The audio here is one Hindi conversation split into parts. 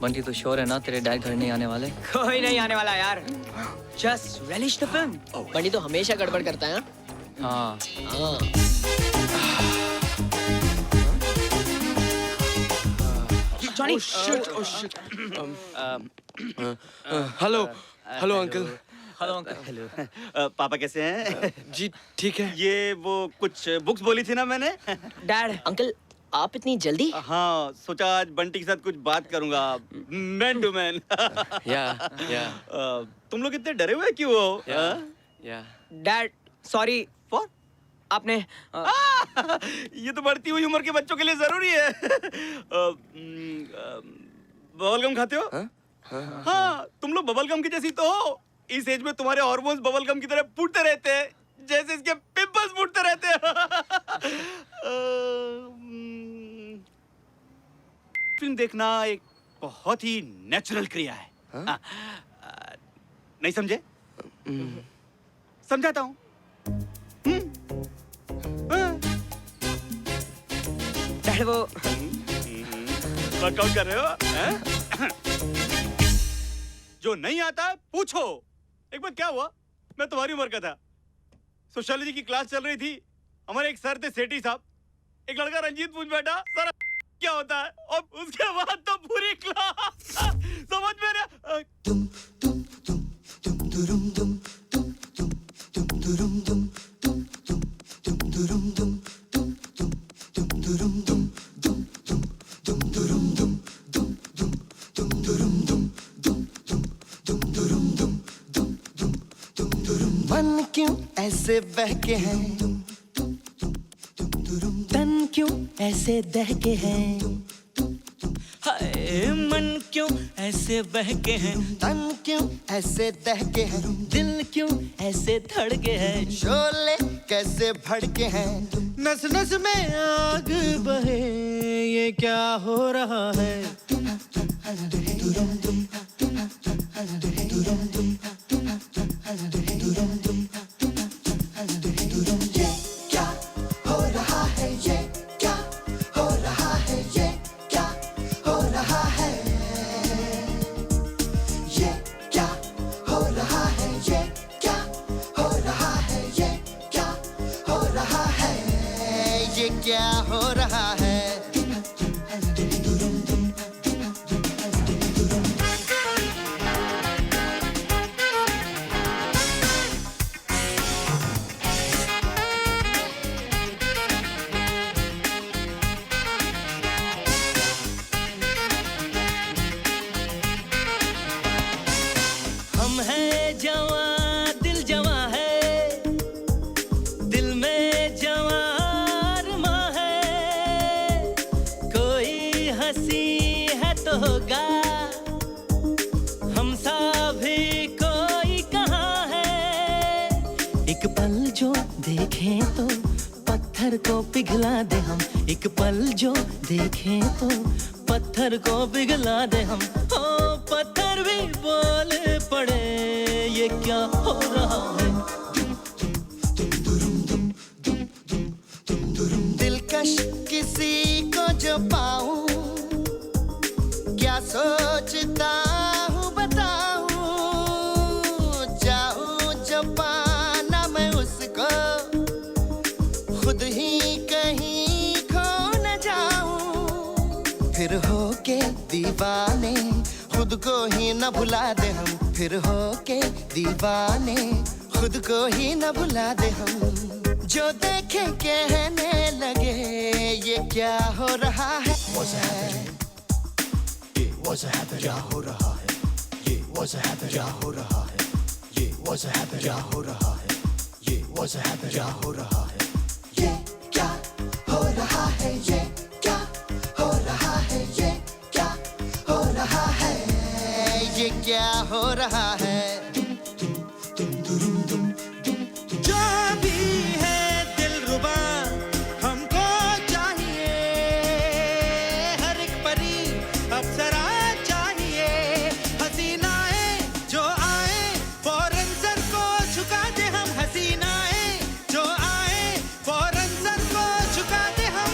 बंटी तो श्योर है ना तेरे डैड घर नहीं आने वाले? कोई नहीं आने वाला यार। Just relish the film. Bunty तो हमेशा गड़बड़ करता है। हाँ। Johnny. Oh shit. Hello uncle. Hello uncle. Hello. पापा कैसे हैं? जी ठीक है। ये वो कुछ बुक्स बोली थी ना मैंने। डैड। अंकल आप इतनी जल्दी? हाँ, सोचा आज बंटी के साथ कुछ बात करूंगा, मैन टू मैन। या तुम लोग इतने डरे हुए क्यों हो? या डैड सॉरी फॉर आपने ये तो बढ़ती हुई उम्र के बच्चों के लिए जरूरी है। बबल गम खाते हो? हाँ, तुम लोग बबल गम की जैसी तो हो। इस एज में तुम्हारे हार्मोन्स बबल गम की तरह फूटते रहते हैं, जैसे इसके पिंपल्स फूटते रहते हैं। फिल्म देखना एक बहुत ही नेचुरल क्रिया है। नहीं समझे? समझाता हूँ। डैड वो वर्कआउट कर रहे हो? जो नहीं आता पूछो। एक बार क्या हुआ, मैं तुम्हारी उम्र का था, सोशियोलॉजी की क्लास चल रही थी। हमारे एक सर थे सेठी साहब, एक लड़का रंजीत पूछ बैठा सर क्या होता है, और उसके बाद तो पूरी क्लास समझ में नहीं। मन क्यों ऐसे बहके हैं, तन क्यों ऐसे दहके हैं, हाय मन क्यों ऐसे बहके हैं, तन क्यों ऐसे दहके हैं, दिल क्यों ऐसे धड़के हैं, शोले कैसे भड़के हैं, नस नस में आग बहे, ये क्या हो रहा है। क्या हो रहा है। हम हैं जवां, दिल जवां है, दिल में जवां अरमां है, कोई हंसी है तो होगा, हम सा भी कोई कहाँ है, पल जो देखें तो पत्थर को पिघला दे हम, एक पल जो देखें तो पत्थर को पिघला दे हम। ओ पत्थर भी बोल पड़े, ये क्या हो रहा है? दिलकश किसी को जो पाऊं, क्या सोचता हूँ बताऊं, चाहूं जो पाना मैं उसको, खुद ही कहीं खो न जाऊं। फिर होके दीवाने खुद को ही न भुला दे हम, फिर होके दीवाने खुद को ही न भुला दे हम। जो देखे कहने लगे ये क्या हो रहा है? क्या हो रहा है? ये क्या हो रहा है? ये क्या हो रहा है? ये क्या हो रहा है? ये क्या हो रहा है? ये क्या हो रहा है? ये क्या हो रहा है? ये क्या हो रहा है? जो भी है दिलरुबा हमको चाहिए, हर एक परी अप्सरा चाहिए। हसीनाएं जो आए फौरन सर को झुका दे हम, हसीनाएं जो आए फौरन सर को झुका दे हम।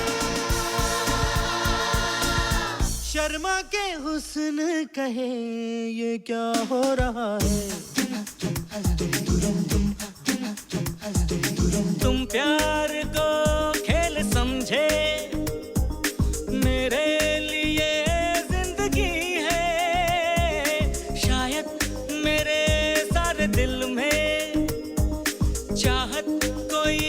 शर्मा के हुस्न कहे ये क्या हो रहा है? तुम प्यार को खेल समझे, मेरे लिए जिंदगी है। शायद मेरे सारे दिल में चाहत कोई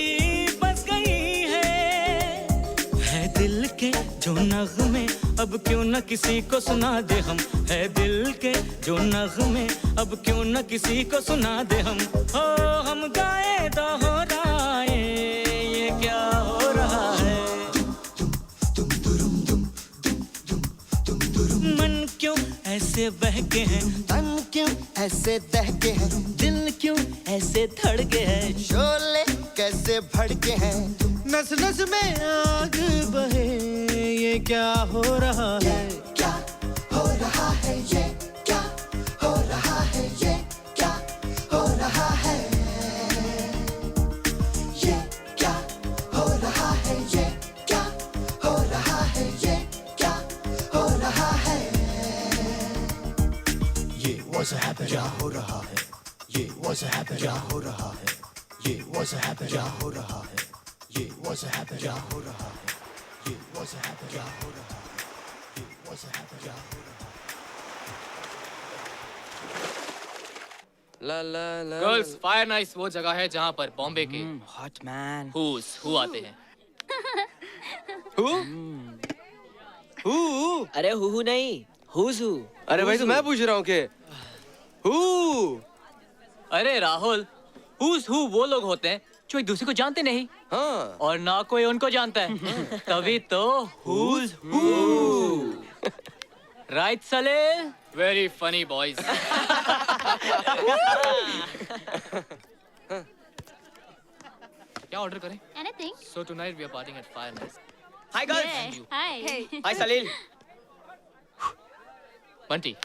बस गई है दिल के जो नगमे अब क्यों न किसी को सुना दे हम, है दिल के जो नगमे अब क्यों न किसी को सुना दे हम। हो हम गाए दोहराए ये क्या हो रहा है? मन क्यों ऐसे बहके हैं, तन क्यों ऐसे दहके हैं, दिल क्यों ऐसे धड़के हैं, शोले कैसे भड़के हैं? नस नस में आग बहे ये क्या हो रहा है? क्या हो रहा है? ये क्या हो रहा है? ये क्या हो रहा है? ये क्या हो रहा है? ये क्या हो रहा है? ये क्या हो रहा है? ये क्या हो रहा है? ये क्या हो रहा है? ये क्या हो रहा है? ये क्या हो रहा है? ये क्या हो रहा है? ला ला ला गर्ल्स फायर नाइस वो जगह है जहाँ पर बॉम्बे के Hot man. हु आते हैं। हु अरे हु नहीं, हुज हु। अरे भाई तो मैं पूछ रहा हूँ कि हु अरे राहुल, हुज हु वो लोग होते हैं जो एक दूसरे को जानते नहीं हाँ और ना कोई उनको जानता है, तभी तो who's who. Right Salil? Very funny boys. क्या ऑर्डर करें? Anything? So tonight we are partying at Fire Nice. Hi guys. Yeah. Hi. Hi Salil. Bunty.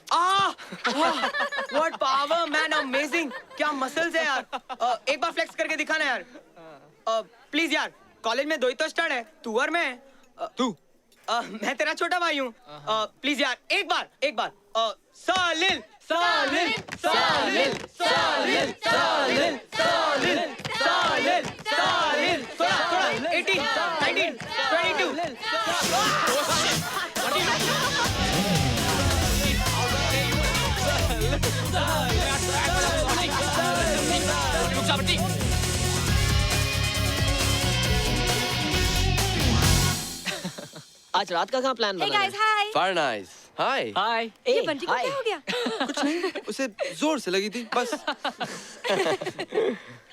What power man, amazing. क्या मसल्स है यार. एक बार फ्लेक्स करके दिखाना यार. प्लीज यार, कॉलेज में दो ही तो स्टार्ट है, तू और मैं. तू मैं तेरा छोटा भाई हूँ. प्लीज यार, एक बार. सालिल. सालिल. सालिल. सालिल. सालिल. सालिल. सालिल. सालिल. थोड़ा 18, 19, 22. आज रात का कहाँ प्लान Hey बना guys, hi. Fire nice hi hi. ये बंटी को क्या हो गया? कुछ नहीं उसे जोर से लगी थी बस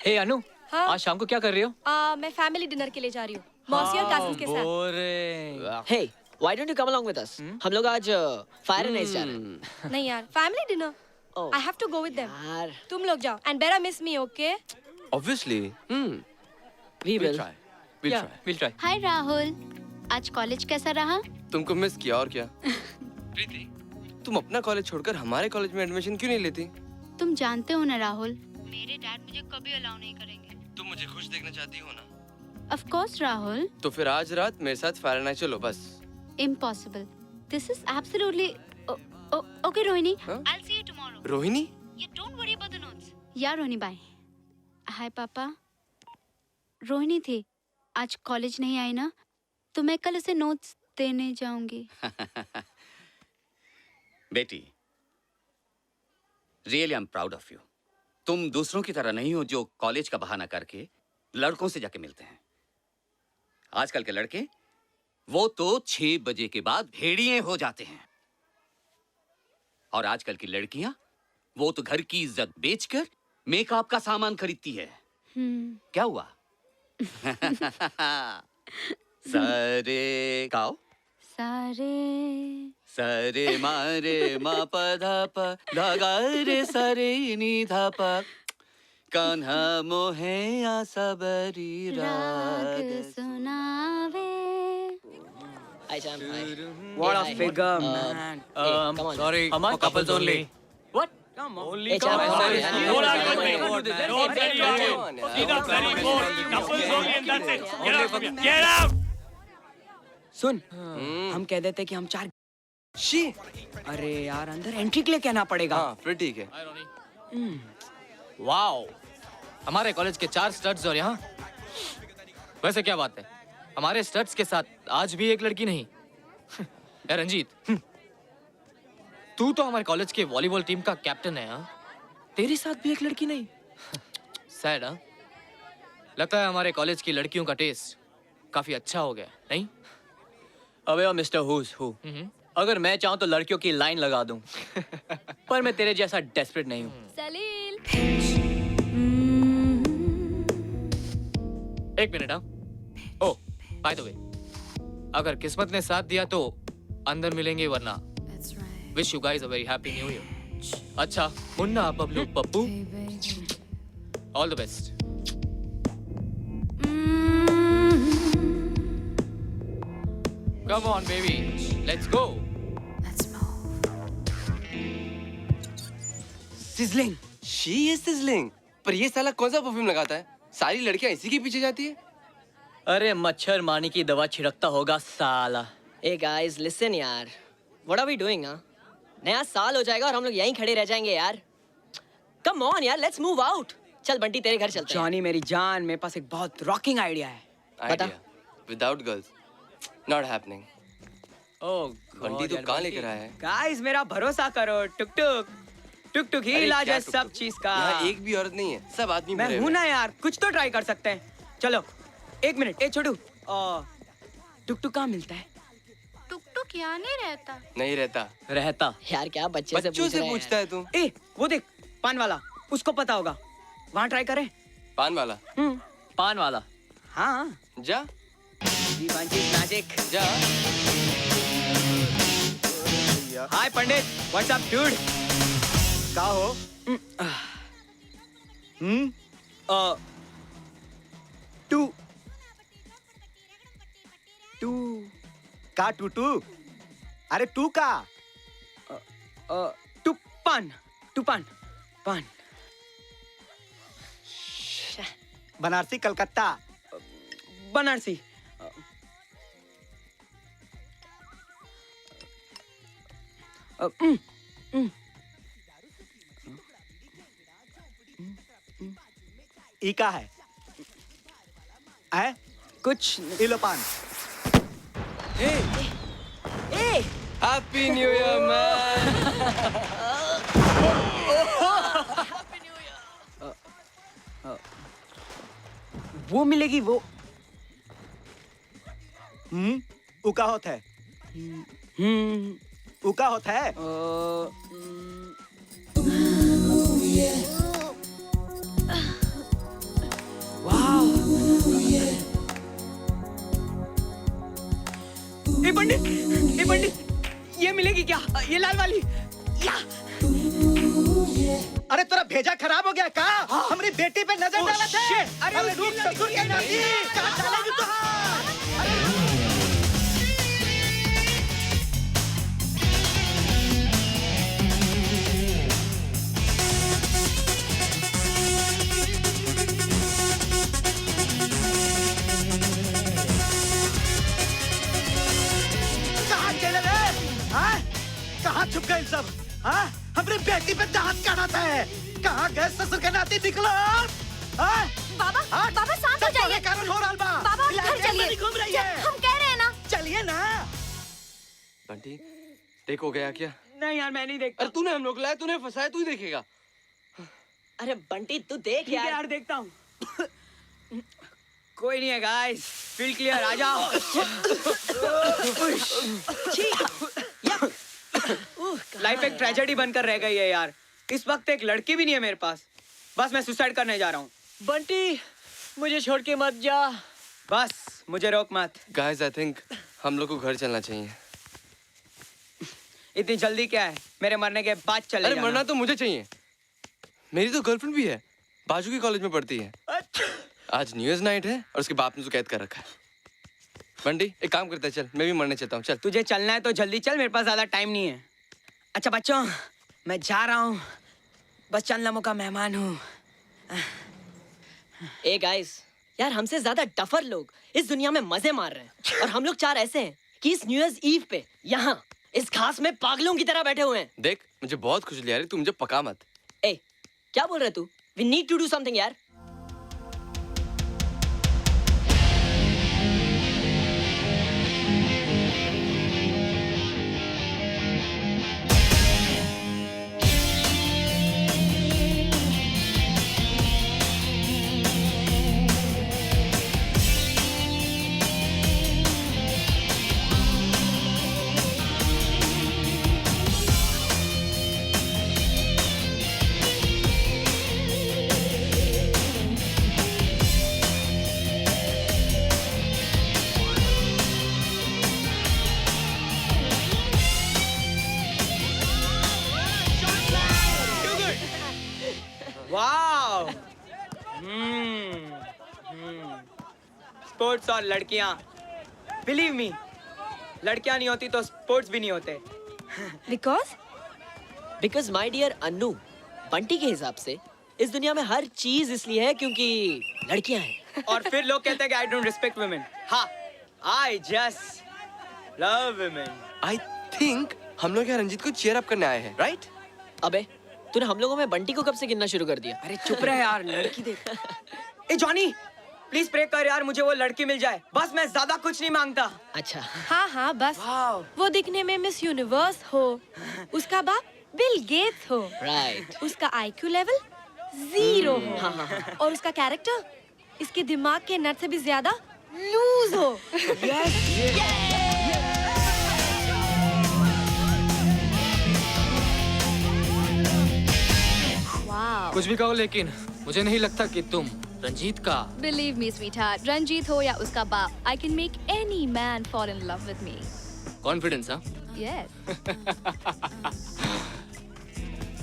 हे अनु, हाँ? आज शाम को क्या कर रही हो? मैं फैमिली डिनर के लिए जा रही हूँ, मौसी और कजिन के साथ। Boring. Hey, why don't you come along with us? हम लोग आज फायर नाइट जा रहे हैं। नहीं यार, family dinner. Oh. I have to go with them. यार तुम लोग जाओ and better miss me, okay? Obviously. We will. Try. We'll Yeah, try. we'll try. हाय राहुल, आज कॉलेज कैसा रहा? तुमको मिस किया और क्या? प्रीति, तुम अपना कॉलेज छोड़कर हमारे कॉलेज में एडमिशन क्यों नहीं लेती? तुम जानते हो ना राहुल, मेरे डैड मुझे कभी अलाउ नहीं करेंगे। तुम मुझे खुश देखना चाहती हो ना? ऑफ कोर्स राहुल, तो फिर आज रात मेरे साथ फ़ारेनहाइट चलो बस। Impossible. This is absolutely okay Rohini, हाँ? I will see you tomorrow. Rohini? You don't worry about the notes. या रोहिणी बाय। हाय पापा, रोहिणी थी, आज कॉलेज नहीं आई ना, तो मैं कल उसे नोट्स देने जाऊंगी। बेटी, really I am proud of you. तुम दूसरों की तरह नहीं हो जो कॉलेज का बहाना करके लड़कों से जाके मिलते हैं। आजकल के लड़के वो तो 6 बजे के बाद भेड़िए हो जाते हैं, और आजकल की लड़कियां वो तो घर की इज्जत बेचकर मेकअप का सामान खरीदती है। क्या हुआ? सरे गाओ। सरे मारे मा प धा प धा गा रे सरे नी धा प कान्हा मोहे या सबरी राग। सुनावे। Hi, Sam. Hi. What Hey, a hi. figure, man. Come on. Sorry, for couples only. What? Come on. Hey, Sam. Come on. Sorry. Hold on, Come on. wait, wait. Don't Hey, worry, come on. See the very board. Couples only and that's it. Get out from here. Get out! सुन, हम कह देते कि हम 4। शी। अरे यार, अंदर एंट्री के लिए कहना पड़ेगा। हाँ, फिर ठीक है। वाओ, हमारे कॉलेज के 4 स्टड्स और यहाँ। वैसे क्या बात है, हमारे स्टड्स के साथ आज भी एक लड़की नहीं। यार रंजीत, तू तो हमारे कॉलेज के वॉलीबॉल टीम का कैप्टन है, हाँ? तेरे साथ भी एक लड़की नहीं। सैड, हाँ? लगता है हमारे कॉलेज की लड़कियों का टेस्ट काफी अच्छा हो गया, नहीं? अबे मिस्टर हुज हु, अगर मैं चाहूँ तो लड़कियों की लाइन लगा दूं, पर मैं तेरे जैसा डेस्परेट नहीं हूँ। सलील। एक मिनट, हाँ? ओह, बाय द वे, अगर किस्मत ने साथ दिया तो अंदर मिलेंगे, वरना wish you guys a very happy new year. अच्छा, Munna, Bablu, Pappu, all the best. Come on baby, let's go. Sizzling. She is sizzling. पर ये साला कौन सा परफ्यूम लगाता है? सारी लड़कियां इसी के पीछे जाती है। अरे मच्छर मारने की दवा छिड़कता होगा साला। Hey guys, listen यार. What are we doing, हाँ? नया साल हो जाएगा और हम लोग यहीं खड़े रह जाएंगे यार. Come on यार, let's move out. चल बंटी तेरे घर चलते हैं. जॉनी मेरी जान, मेरे पास एक बहुत रॉकिंग आइडिया है। बता. Without girls not happening. Oh Bunty तो कहाँ लेकर आया है? गाइस मेरा भरोसा करो, टुक टुक टुक टुक ही अरे इलाज क्या है टुक सब टुक? चीज का। यहाँ एक भी औरत नहीं है, सब आदमी मैं भरे हूं हुए ना हैं। यार, कुछ तो ट्राई कर सकते हैं। चलो 1 मिनट, ए छोटू, टुक टुक कहाँ मिलता है? टुक टुक यहाँ नहीं रहता। नहीं रहता। रहता। यार क्या बच्चे से बच्चों पूछ से रहे हैं पूछता है तू। ए वो देख, पान वाला, उसको पता होगा, वहाँ ट्राई करें। पान वाला। पान वाला, हाँ। जा मैजिक। जा। हाय पंडित, व्हाट्स अप डूड? का हो? टू का टूटू? अरे तू का? टूपान, टूपान, पान। बनारसी कलकत्ता। बनारसी। ई का है? कुछ इलो पान। Happy new year man. वो मिलेगी वो। उका होता है? उका होता है? ए पंडित, ये मिलेगी क्या? ये लाल वाली? या अरे तेरा भेजा खराब हो गया का? हमारी बेटी पे नजर डाला थे। अरे रुक ससुर के नाती, कहाँ डालेगी तू हाथ? कहाँ चले रे? हाँ? कहाँ छुप गए सब? हाँ? हमारी बेटी पे दांत काढ़ाता है। कहाँ गए ससुर के नाती निकलो? हाँ? बाबा हाँ? बाबा शांत हो सब तुम्हारे जाइए। कारण हो रहा बा। बाबा इलाके घर में चलिए। नहीं घूम रही है। हम कह रहे हैं ना। चलिए ना। बंटी टेक हो गया क्या? नहीं यार मैं नहीं देखता। अरे तूने हम लोग लाया, तूने फंसाया, तू ही देखेगा। अरे बंटी तू देख ठीक है यार। यार देखता हूँ। कोई नहीं है गाइस, फील क्लियर, आ जाओ। लाइफ एक ट्रेजेडी बनकर रह गई है यार। इस वक्त एक लड़की भी नहीं है मेरे पास। बस मैं सुसाइड करने जा रहा हूँ। बंटी मुझे छोड़ के मत जा। बस मुझे रोक मत। गाइस आई थिंक हम लोग को घर चलना चाहिए। इतनी जल्दी क्या है? मेरे मरने के बाद चले अरे जाना। मरना तो मुझे चाहिए। मेरी तो गर्लफ्रेंड भी है, बाजू के कॉलेज में पढ़ती है। आज न्यू ईयर्स नाइट है और उसके बाप ने तो कैद कर रखा है। बंटी एक काम करते हैं, चल मैं भी मरने चलता हूँ। चल तुझे चलना है तो जल्दी चल, मेरे पास ज्यादा टाइम नहीं है। अच्छा बच्चों, मैं जा रहा हूँ। बस चंद लम्हों का मेहमान हूँ। ए गाइस, यार हमसे ज्यादा डफर लोग इस दुनिया में मजे मार रहे हैं और हम लोग चार ऐसे हैं कि इस न्यू ईयर्स ईव पे यहाँ इस घास में पागलों की तरह बैठे हुए हैं। देख मुझे बहुत खुजली आ रही, तू मुझे पका मत। ए क्या बोल रहे तू? We need to do something यार। वाओ। स्पोर्ट्स और लड़कियां, बिलीव मी, लड़कियां नहीं होती तो स्पोर्ट्स भी नहीं होते। Because my dear Annu, Bunty के हिसाब से इस दुनिया में हर चीज इसलिए है क्योंकि लड़कियां हैं। और फिर लोग कहते हैं कि आई डोंट रिस्पेक्ट वुमेन। हाँ, I just love women. I think हम लोग यहाँ रंजीत को चीयर अप करने आए हैं, राइट? अबे तूने हम लोगों में बंटी को कब से गिनना शुरू कर दिया? अरे चुप रहे यार, लड़की देख। ए जॉनी, प्लीज प्रे कर यार, मुझे वो लड़की मिल जाए। बस मैं ज्यादा कुछ नहीं मांगता। अच्छा हाँ हाँ बस वो दिखने में मिस यूनिवर्स हो, उसका बाप बिल गेट्स हो, राइट। उसका IQ लेवल 0 हो और उसका कैरेक्टर इसके दिमाग के नट से भी ज्यादा लूज हो। वाओ। कुछ भी कहो लेकिन मुझे नहीं लगता कि तुम रंजीत का। Believe me, sweetheart, रंजीत हो या उसका बाप, I can make any man fall in love with me. Confidence? हाँ, Yes.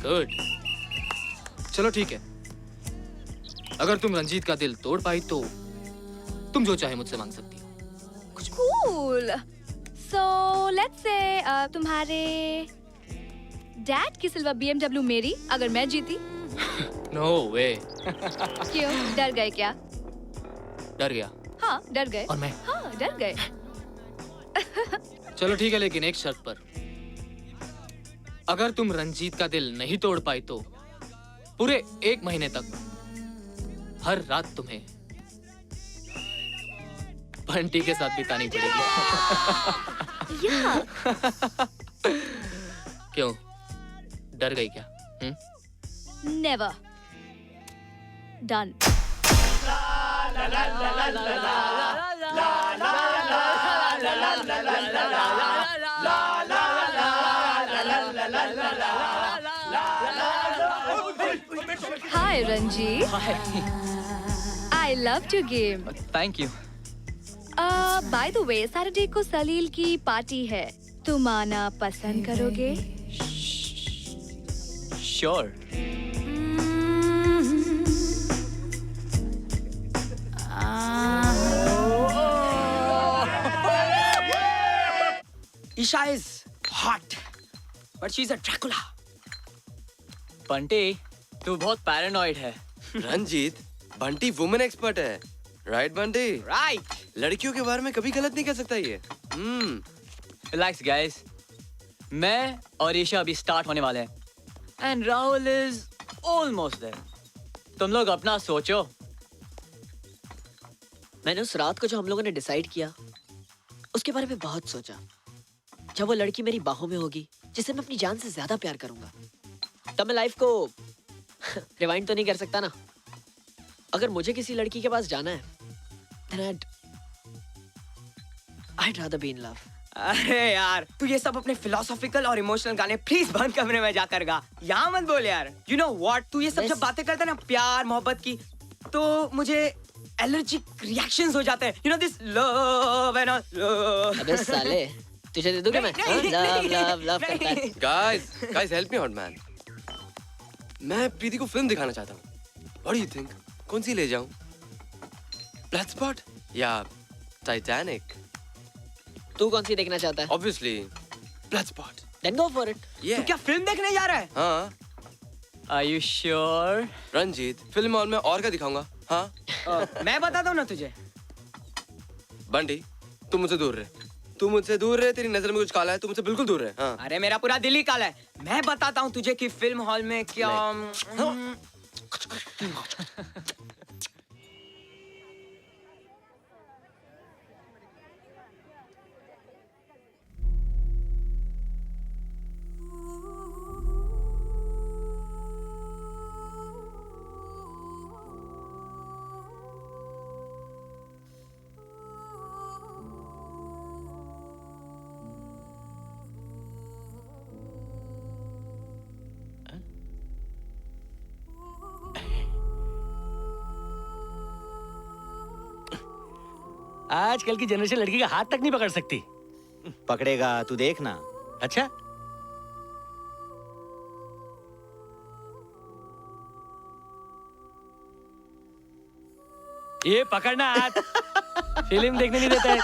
गुड। चलो ठीक है, अगर तुम रंजीत का दिल तोड़ पाई तो तुम जो चाहे मुझसे मांग सकती हो। Cool. So let's say तुम्हारे डैड की सिल्वर BMW मेरी अगर मैं जीती। नो वे। क्यों, डर गए क्या? डर गया। हाँ डर गए। और मैं? हाँ डर गए। चलो ठीक है, लेकिन एक शर्त पर। अगर तुम रंजीत का दिल नहीं तोड़ पाई तो पूरे 1 महीने तक हर रात तुम्हें बंटी के साथ बितानी पड़ेगी। क्यों, डर गई क्या? Never. Done. Hi Ranjit. I loved your game. Thank you. By the way, Saturday को सलील की पार्टी है, तुम आना पसंद करोगे? Sure? Isha is hot but she is a Dracula. Bunty तू बहुत पैरानॉइड है। रंजीत, बंटी वुमेन एक्सपर्ट है, राइट बंटी? राइट। लड़कियों के बारे में कभी गलत नहीं कह सकता ये। रिलैक्स गाइस, मैं और ईशा अभी स्टार्ट होने वाले हैं and Rahul is almost there. तुम लोग अपना सोचो। मैंने उस रात को जो हम लोगों ने डिसाइड किया उसके बारे में बहुत सोचा। जब वो लड़की मेरी बाहों में होगी जिसे मैं अपनी जान से ज्यादा प्यार करूंगा, तब मैं लाइफ को रिवाइंड तो नहीं कर सकता ना। अगर मुझे किसी लड़की के पास जाना है then I'd rather be in love. अरे यार तू ये सब अपने फिलोसॉफिकल और इमोशनल गाने प्लीज बंद कमरे में जाकर गा, यहाँ मत बोल यार। यू नो व्हाट, तू ये सब जब बातें करता है ना प्यार मोहब्बत की, तो मुझे एलर्जिक रिएक्शंस हो जाते हैं। You know this love and love. अबे साले, तुझे दे दूंगा मैं। लव लव लव करता है। Guys help me out man. मैं प्रीति को फिल्म दिखाना चाहता हूँ। What do you think? कौन सी ले जाऊं? ब्लड स्पॉट या टाइटैनिक? तू कौन सी देखना चाहता है? Obviously blood spot. Then go for it. तू क्या फिल्म देखने जा रहा है? हाँ Are you sure? Ranjeet, film hall में और क्या दिखाऊंगा? हाँ मैं बताता हूँ ना तुझे। बंटी, तू मुझसे दूर रहे। तू मुझसे दूर रहे, तेरी नजर में कुछ काला है, तू मुझसे बिल्कुल दूर रहे। हाँ। अरे मेरा पूरा दिल ही काला है। मैं बताता हूँ तुझे कि फिल्म हॉल में क्या। आजकल की जनरेशन लड़की का हाथ तक नहीं पकड़ सकती। पकड़ेगा, तू देखना। अच्छा, ये पकड़ना हाथ। फिल्म देखने नहीं देता है।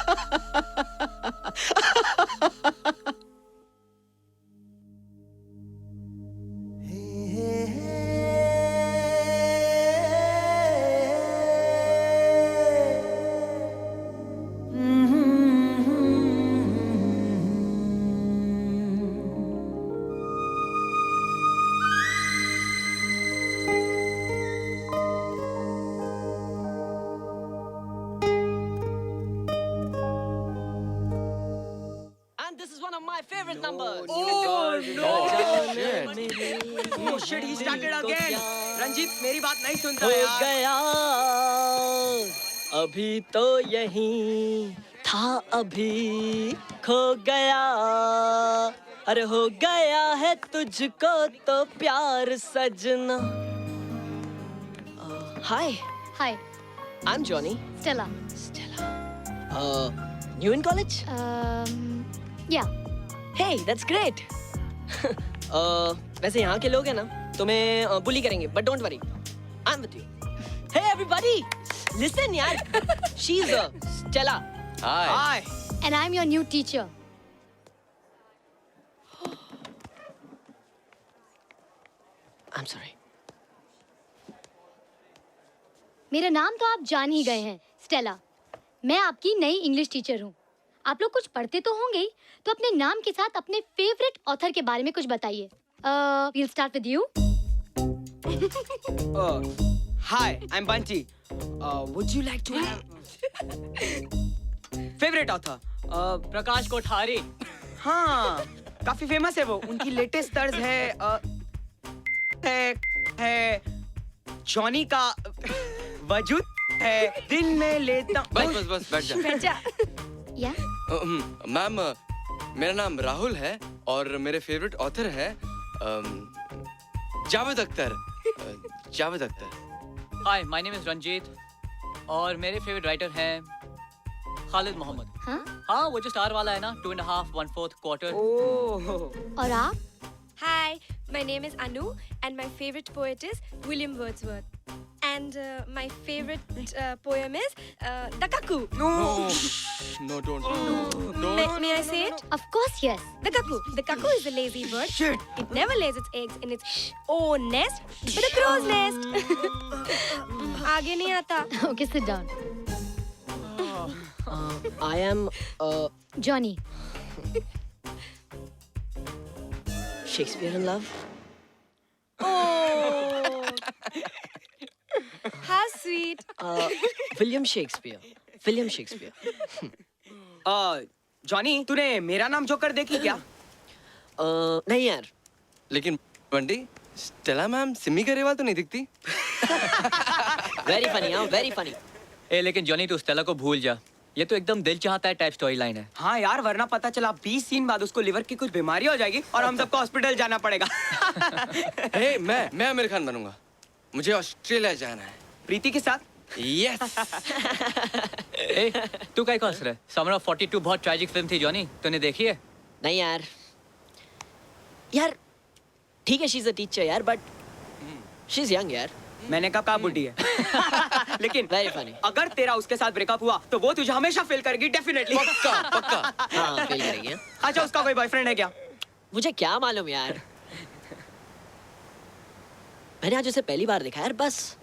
And this is one of my favorite numbers. Oh Oh shit, he started again. Ranjit मेरी बात नहीं सुनता हो यार। गया, अभी तो यहीं था, अभी खो गया। अरे हो गया है तुझको तो प्यार सजना। Hi, Hi, I'm Johnny. Stella. New in college? Yeah. Hey, that's great. वैसे यहाँ के लोग हैं ना तुम्हें बुली करेंगे, but don't worry, I'm with you. Hey everybody, listen यार, she's Stella. Hi. Hi. And I'm your new teacher. I'm sorry. मेरा नाम तो आप जान ही गए हैं, स्टेला। मैं आपकी नई इंग्लिश टीचर हूँ। आप लोग कुछ पढ़ते तो होंगे ही, तो अपने नाम के साथ अपने फेवरेट ऑथर के बारे में कुछ बताइए। We'll start with you. Hi, I'm Bunty. Would you like to have favorite author? प्रकाश कोठारी। हाँ, काफी फेमस है वो। उनकी लेटेस्ट तर्ज है जॉनी का वजूद है दिन में लेता। बस बैठ जा। Yeah. मैम, मेरा नाम राहुल है और मेरे फेवरेट ऑथर है जावेद अख्तर। जावेद अख्तर। हाय, माय नेम इज रंजीत और मेरे फेवरेट राइटर हैं खालिद मोहम्मद। हाँ? हाँ, वो जो स्टार वाला है ना, 2.5 1/4 क्वार्टर। ओह, और आप? Hi, my name is Anu, and my favorite poet is William Wordsworth. And my favorite poem is The Cuckoo. No, don't. May I say it? Of course, yes. The cuckoo. The cuckoo is a lazy bird. Shit. It never lays its eggs in its own nest, but a crow's nest. आगे नहीं आता. Okay, sit down. I am Johnny. Shakespeare in love. Oh, how sweet. William Shakespeare. William Shakespeare. Johnny तूने मेरा नाम जोकर देखी क्या? नहीं यार. लेकिन बंटी, स्टेला मैम सिमी गरेवाल तो नहीं दिखती? Very funny, हाँ, very funny. ए लेकिन जॉनी तू स्टेला को भूल जा, ये तो एकदम दिल चाहता है टाइप स्टोरी लाइन है। हाँ यार, वरना पता चला 20 सीन बाद उसको लिवर की कुछ बीमारी हो जाएगी और हम सबको हॉस्पिटल जाना पड़ेगा। हे, मैं आमिर खान बनूंगा। मुझे ऑस्ट्रेलिया जाना है। प्रीति के साथ? यस। ए तू क्या हंस रहा है? समर ऑफ 42 बहुत ट्रैजिक फिल्म थी जॉनी, तूने देखी है? नहीं यार. यार ठीक है, she's a teacher यार, but she's young यार. मैंने कहा बुढ़ी है। लेकिन Very funny. अगर तेरा उसके साथ ब्रेकअप हुआ तो वो तुझे हमेशा फेल करेगी, डेफिनेटली। पक्का। हाँ, फेल करेगी. हाँ? अच्छा, उसका कोई बॉयफ्रेंड है क्या? मुझे क्या मालूम यार. मैंने आज उसे पहली बार देखा यार, बस.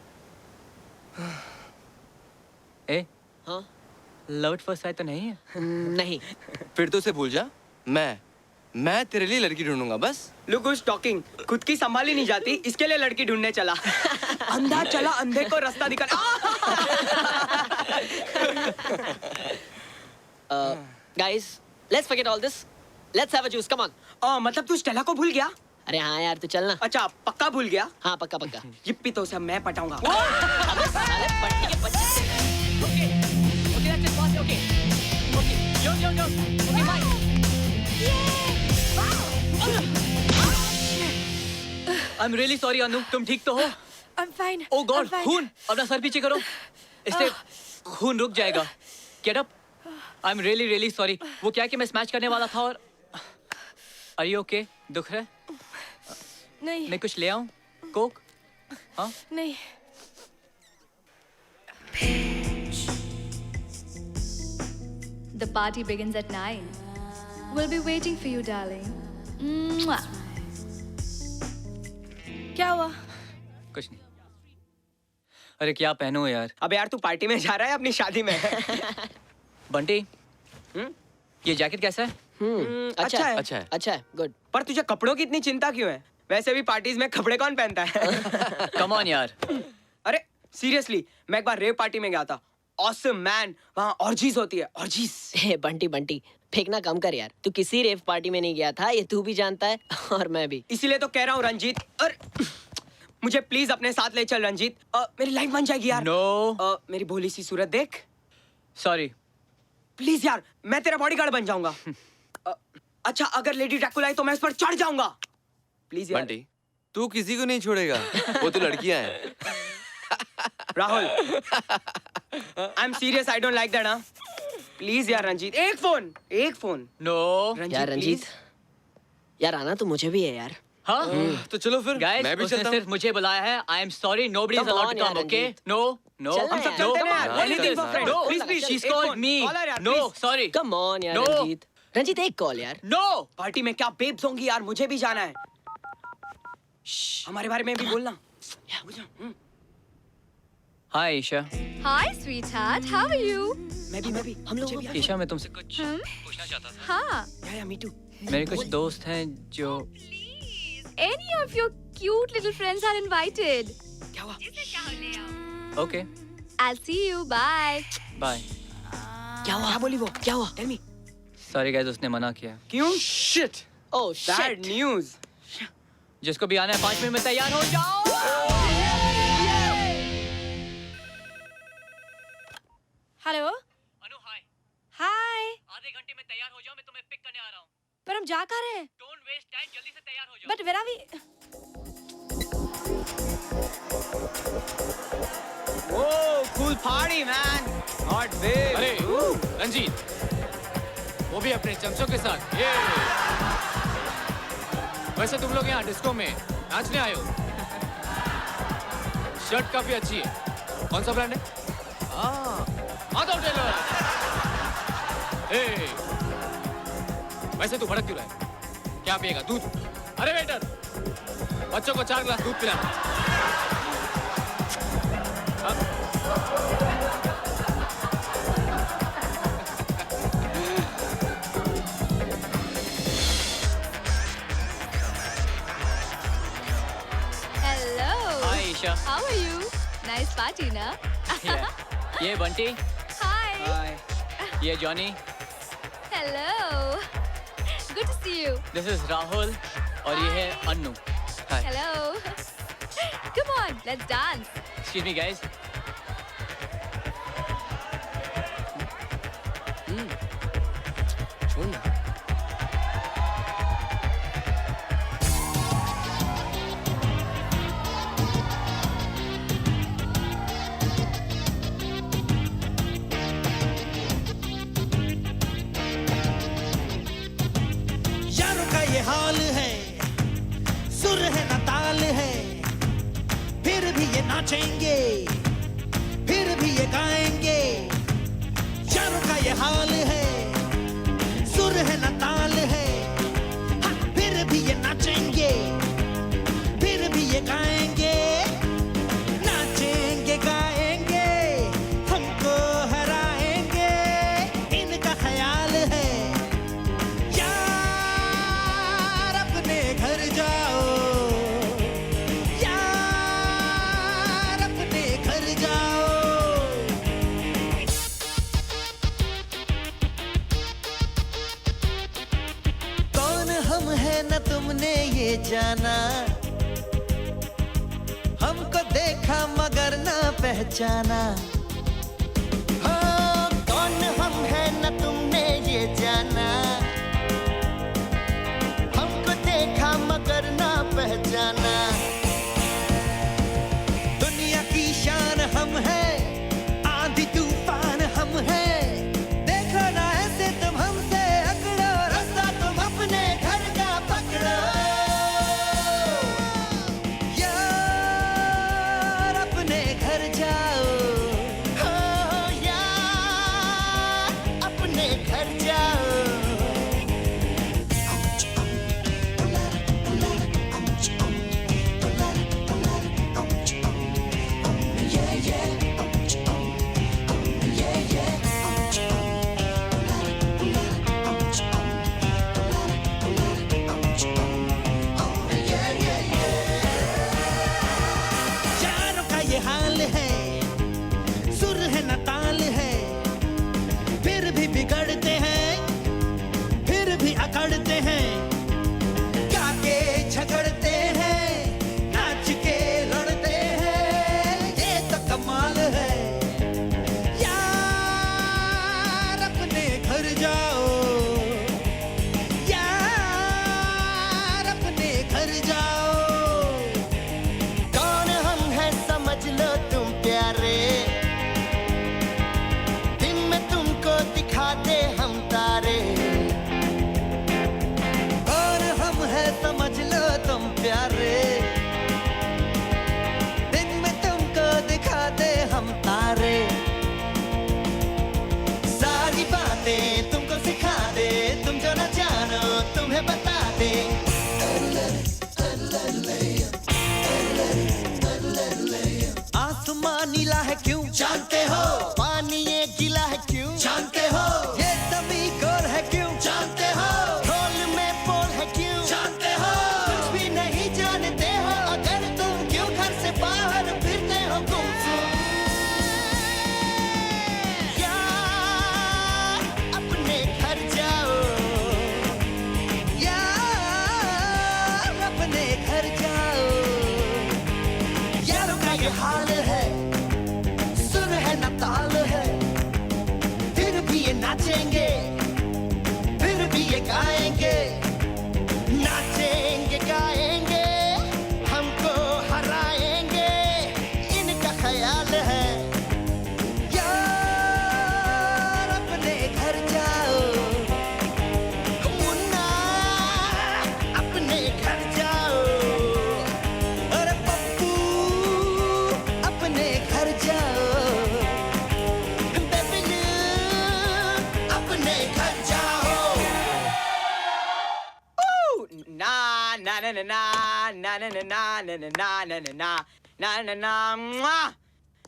ए हाँ? लव एट फर्स्ट साइट तो नहीं है? नहीं. फिर तो उसे भूल जा। मैं तेरे लिए लड़की ढूंढूंगा बस। Look who's talking. खुद की संभाली नहीं जाती, इसके लिए लड़की ढूंढने चला। अंधा चला अंधे को रास्ता दिखा। Guys, let's forget all this. Let's have a juice. Come on. मतलब तू स्टेला को भूल गया? अरे हाँ यार, तू चलना. अच्छा, पक्का भूल गया? हाँ, पक्का पक्का. yippee तो उसे मैं पटाऊंगा। अबे साले पट्टी के बच्चे. Okay, that's it, boss. Okay. Yo. Okay, bye. I'm really sorry अनु, तुम ठीक तो हो? I'm fine. Oh God, I'm fine. खून! अपना सर पीछे करो, इससे खून रुक जाएगा। Get up. I'm really sorry. वो क्या कि मैं स्मैश करने वाला था और Are you okay? दुख रहा है? नहीं. मैं कुछ ले आऊं? कोक? हाँ? नहीं. The party begins at 9. We'll be waiting for you, darling. Mwah. क्या हुआ? कुछ नहीं। अरे क्या पहनूं यार? अबे यार, तू पार्टी में जा रहा है अपनी शादी में? बंटी, ये जैकेट कैसा है? अच्छा है। अच्छा है. Good. पर तुझे कपड़ों की इतनी चिंता क्यों है? वैसे भी पार्टीज में कपड़े कौन पहनता है? Come on यार। अरे सीरियसली, मैं एक बार रेव पार्टी में गया था। Awesome man, वहाँ ऑर्जीज होती है, ऑर्जीज। हे बंटी, फेंकना कम कर यार. तू किसी रेव पार्टी में नहीं गया था, ये तू भी जानता है और मैं भी. इसीलिए तो कह रहा हूँ रंजीत, और मुझे प्लीज अपने साथ ले चल रंजीत। मेरी लाइफ बन जाएगी यार। No. मेरी भोली सी सूरत देख। Sorry. प्लीज यार, मैं तेरा बॉडीगार्ड बन जाऊंगा। अच्छा, अगर लेडी ड्रैकुला आई तो मैं इस पर चढ़ जाऊंगा। प्लीज यार। बंटी, तू किसी को नहीं छोड़ेगा। वो तो लड़कियां हैं। Rahul, I am serious, I don't like that. हाँ, प्लीज यार रंजीत, एक फोन। No. यार रंजीत, यार आना तो मुझे भी है यार. हाँ? तो चलो फिर, Guys, मैं भी उसने चलता हूँ। सिर्फ मुझे बुलाया है. I am sorry, nobody is Come allowed on to come. यार, Okay? रंजीत. No. हम सब No. चलते हैं यार। come on, Anything for friends. No. Please, She's एक called phone. me. Caller यार, No, please. sorry. Come on यार No. रंजीत. रंजीत एक कॉल यार. No. पार्टी में क्या बेब्स होंगी यार, मुझे भी जाना है। हमारे बारे में भी बोलना। Hi Isha. Hi, sweetheart. How are you? मैं भी हम लोग ईशा मैं तुमसे कुछ पूछना चाहता था. हाँ. या मी टू। मेरे कुछ दोस्त हैं जो Any of your cute little friends are invited. क्या हुआ? Okay. I'll see you. Bye. Bye. क्या बोली वो? क्या हुआ? Tell me. Sorry guys, उसने मना किया. क्यों? Shit. Oh Bad shit. news. जिसको भी आना है 5 मिनट में तैयार हो जाओ. हेलो. अनु हाय. हाय. आधे घंटे में तैयार हो जाओ, मैं तुम्हें पिक करने आ रहा हूँ. पर हम जा कहाँ रहे हैं? Don't waste time, जल्दी से तैयार हो जाओ. But where are we? Whoa, cool party man. Hot babe. अरे रंजीत, वो भी अपने चमचों के साथ. वैसे तुम लोग यहाँ डिस्को में नाचने आए हो। शर्ट काफी अच्छी है। कौन सा ब्रांड है? टेलर। वैसे तू भड़क क्यों रहा है? क्या पिएगा? दूध? अरे वेटर, बच्चों को 4 ग्लास दूध पिला। Hello. Hi, Isha. How are you? Nice party, na? ये बंटी, Hi. ये Johnny, Hello. Good to see you. This is Rahul और ये है Annu. Hello. Come on, let's dance. Excuse me, guys. छोड़ ना। यारों का ये हाल है, सुर है न ताल है, फिर भी ये नाचेंगे, फिर भी ये गाएंगे। यारों का ये हाल है, सुर है न ताल है, हाँ, फिर भी ये नाचेंगे, फिर भी ये गाएंगे। नाचेंगे गाएंगे, हमको हराएंगे, इनका ख्याल है। यार अपने घर जाओ, यार अपने घर जाओ। कौन हम है न तुमने ये जाना, हमको देखा मगर न पहचाना। हाँ, कौन हम है न तुमने ये जाना, हमको देखा मगर न पहचाना। दुनिया की शान हम है, आंधी तूफान हम है। देखो ना ऐसे तुम हमसे अकड़ो, रास्ता तुम अपने घर का पकड़ो। यार अपने घर जाओ, हो यार अपने घर जाओ। यारों का ये हाल है, सुर है न ताल है, फिर भी बिगड़ते हैं, फिर भी अकड़ते हैं। गा के झगड़ते हैं, नाच के लड़ते हैं, ये तो कमाल है। यार अपने घर जाओ, यार अपने घर जाओ। कौन हम है समझ लो तुम प्यारे, दिन में तुमको दिखाते हम तारे। कौन हम है समझ लो तुम प्यारे, दिन में तुमको दिखाते हम तारे। सारी बातें तुमको सिखा दे, तुम जो न जानो तुम्हें बता दे। आसमां नीला है क्यों जानते हो, पानी ये गीला है क्यों जानते हो, ये जमी गोल है क्यों जानते हो, ढोल में पोल है क्यों जानते हो। कुछ भी नहीं जानते हो अगर तुम क्यों घर से बाहर फिरते हो गुमसुम। यार अपने घर जाओ, यार अपने घर जाओ। यारों का ये हाल है, सुर है न ताल है, फिर भी ये नाचेंगे, फिर भी ये गाएंगे। नाचेंगे गाएंगे, हमको हराएंगे, इनका ख्याल है। यार अपने घर जाओ, मुन्ना अपने घर na na na na na na na na na na na na na na na mwah.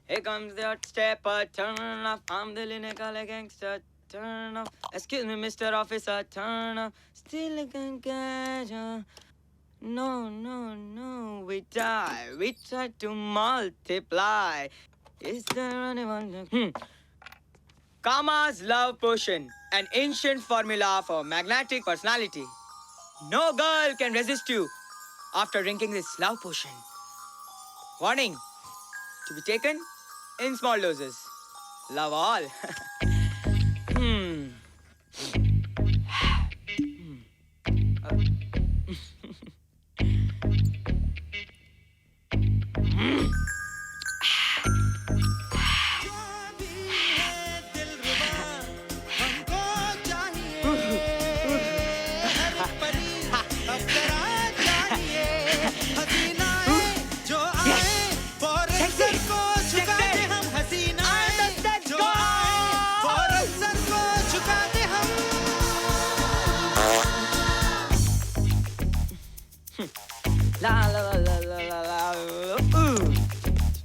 Here comes the stepper, turn off. I'm the lyrical gangster, turn off. Excuse me, Mr. Officer, turn off. Still a can catch ya. No, no, no, we try to multiply. Is there anyone? Kama's love potion, an ancient formula for magnetic personality. No girl can resist you after drinking this love potion. Warning, to be taken in small doses. Love all. La la la la la la la.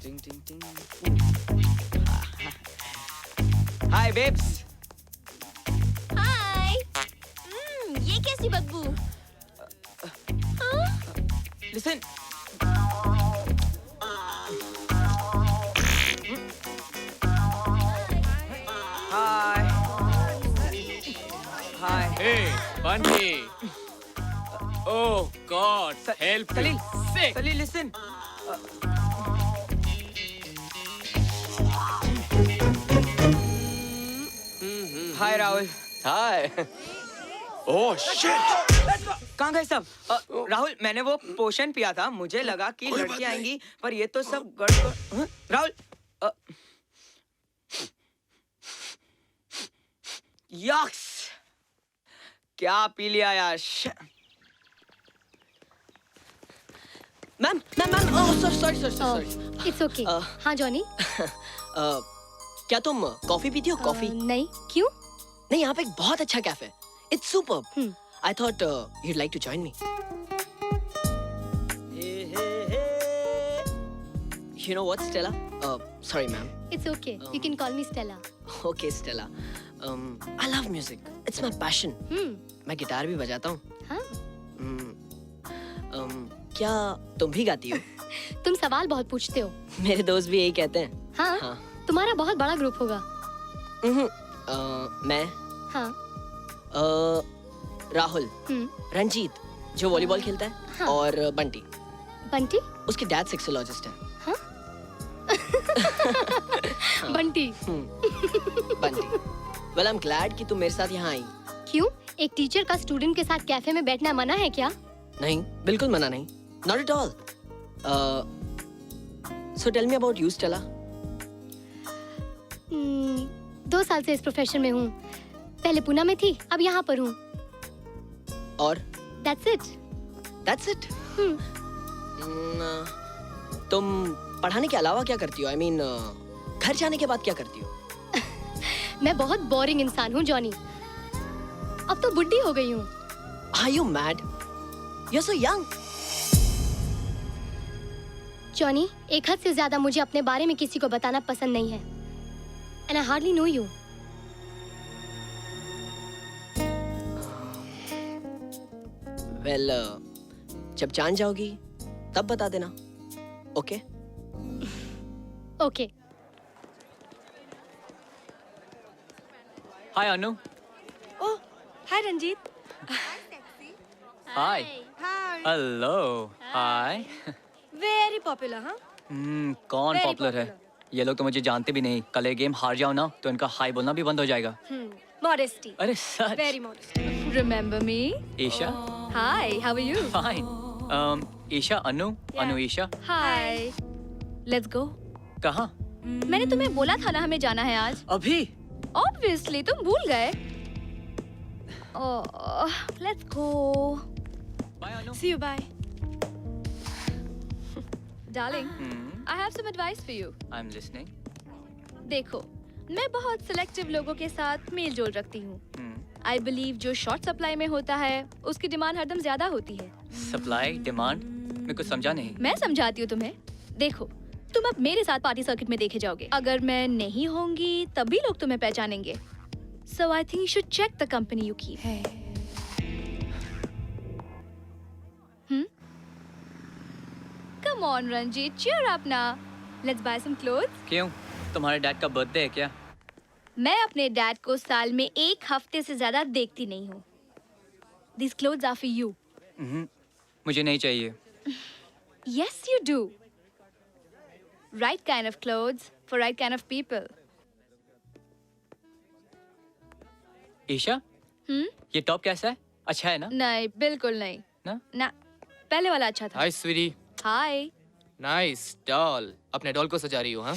Ding ding ding. Hi babes. Hi. ये कैसी बदबू? Listen. Hi. Hi. Hey, Bunty. Oh God, help Salil. me. Sick. Salil, listen. Hi Rahul. हाय ओह शिट कहाँ गए सब? राहुल, मैंने वो पोशन पिया था, मुझे लगा कि लड़की आएंगी, पर ये तो सब गड़बड़। हाँ? राहुल, यक्स, क्या पी लिया यार? Ma'am sorry it's okay. हाँ जॉनी। क्या तुम कॉफी पीती हो? कॉफी? नहीं, क्यों? नहीं, यहाँ पे एक बहुत अच्छा कैफे है। It's superb. I thought you'd like to join me. You know what, Stella? Sorry, ma'am. It's okay. You can call me Stella. Okay, Stella. I love music. It's my passion. मैं गिटार भी बजाता हूँ। हाँ? क्या तुम भी गाती हो? तुम सवाल बहुत पूछते हो। मेरे दोस्त भी यही कहते हैं। हाँ? तुम्हारा बहुत बड़ा ग्रुप होगा। मैं हाँ? राहुल, रंजीत जो वॉलीबॉल खेलता है, हाँ। और बंटी। बंटी? उसके डैड सेक्सोलॉजिस्ट है। हाँ? Bunty. Bunty. Well, I'm glad कि तुम मेरे साथ यहाँ आई। क्यों? एक टीचर का स्टूडेंट के साथ कैफे में बैठना मना है क्या? नहीं, बिल्कुल मना नहीं। Not at all. So tell me about you, Stella. 2 साल से इस प्रोफेशन में हूँ। पहले पुणे में थी, अब यहाँ पर हूँ। और? That's it. That's it. तुम पढ़ाने के अलावा क्या करती हो? I mean, घर जाने के बाद क्या करती हो? मैं बहुत बोरिंग इंसान हूँ जॉनी। अब तो बुढ़ी हो गई हूँ। Are you mad? You're so young. Johnny, एक हद से ज्यादा मुझे अपने बारे में किसी को बताना पसंद नहीं है। And I hardly know you. Well, जब जान जाओगी तब बता देना। Okay? Okay. Hi Anu. Oh, hi Ranjit. Hi. Hi. Hello. Hi. Very popular, huh? कौन Very पॉपुलर है? popular. ये लोग तो मुझे जानते भी नहीं। कल ये गेम हार जाओ ना तो इनका हाई बोलना भी बंद हो जाएगा। Modesty. अरे सच? Very modesty. Remember me? Isha? Hi, how are you? Fine. Isha, Anu, Anu Isha. Hi. Let's go. कहाँ? मैंने तुम्हें बोला था ना हमें जाना है आज। अभी? Obviously, तुम भूल गए। Oh, let's go. Bye Anu. See you, bye. Darling, I have some advice for you. I'm listening. देखो, मैं बहुत सिलेक्टिव लोगों के साथ मेल जोल रखती हूँ। आई बिलीव जो शॉर्ट सप्लाई में होता है उसकी डिमांड हरदम ज्यादा होती है। सप्लाई डिमांड मैं कुछ समझा नहीं। मैं समझाती हूँ तुम्हें। देखो, तुम अब मेरे साथ पार्टी सर्किट में देखे जाओगे। अगर मैं नहीं होंगी तभी लोग तुम्हें पहचानेंगे। So I think you should check the company you keep. Come on, Ranjit, cheer up now. Let's buy some clothes. क्यों? तुम्हारे डैड का बर्थडे है क्या? मैं अपने डैड को साल में 1 हफ्ते से ज्यादा देखती नहीं हूँ। These clothes are for you. मुझे नहीं चाहिए। Yes, you do. Right kind of clothes for right kind of people. Isha, ये टॉप कैसा है? अच्छा है ना? नहीं, बिल्कुल नहीं। ना? पहले वाला अच्छा था। Hi sweetie. Hi. Nice doll. अपने डॉल को सजा रही हो हाँ?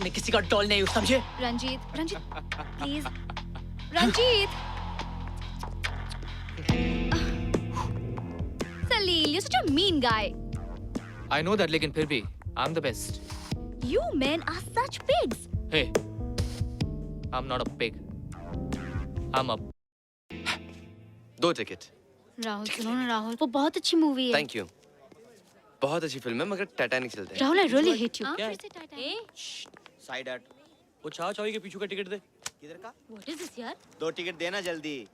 मैं किसी का डॉल नहीं हूँ समझे? Ranjeet, please. Ranjeet. Salil, you're such a mean guy. I know that, लेकिन फिर भी I'm the best. You men are such pigs. Hey, I'm not a pig. I'm a. 2 ticket. Rahul सुनो ना राहुल, वो बहुत अच्छी मूवी है। Thank you. बहुत अच्छी फिल्म है मगर टाइटैनिक चलते हैं। Rahul I really hate you. Side हट। वो चाव चावी के पीछू का टिकट दे। किधर का? व्हाट इज दिस यार? 2 टिकट देना जल्दी।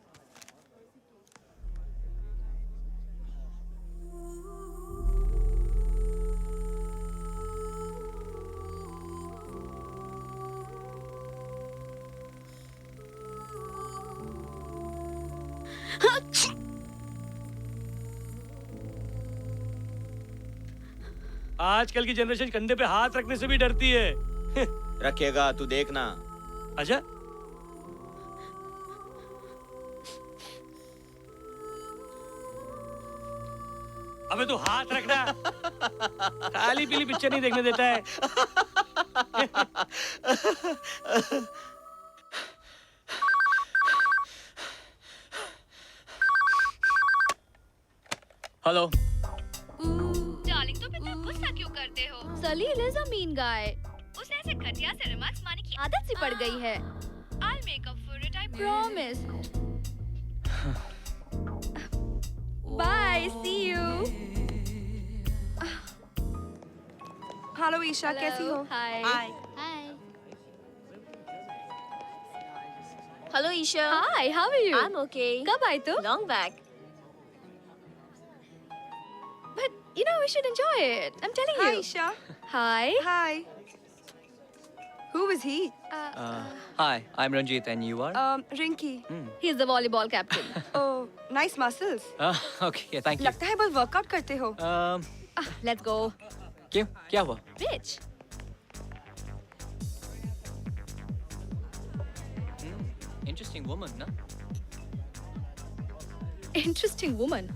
आजकल की जनरेशन कंधे पे हाथ रखने से भी डरती है। रखेगा तू देखना। अच्छा, अबे तू हाथ रखना। काली पीली पिक्चर नहीं देखने देता है। हेलो। Darling, तुम इतना गुस्सा क्यों करते हो? Salil is a mean guy. उसे ऐसे घटिया से रिमार्क्स मारने की आदत सी पड़ गई है। I'll make up for it, I promise. Bye, see you. Hello Isha, कैसी हो? Hi. Hi. Hello Isha. Hi, how are you? I'm okay. कब आई तू? Long back. But you know we should enjoy it. I'm telling Hi you. Isha. Hi. Hi. Who is he? Hi, I'm Ranjit and you are? Rinky. He's the volleyball captain. Oh, nice muscles. Okay, thank you. लगता है बस वर्कआउट करते हो। Let's go. क्यों? क्या हुआ? Bitch. Interesting woman ना? Interesting woman.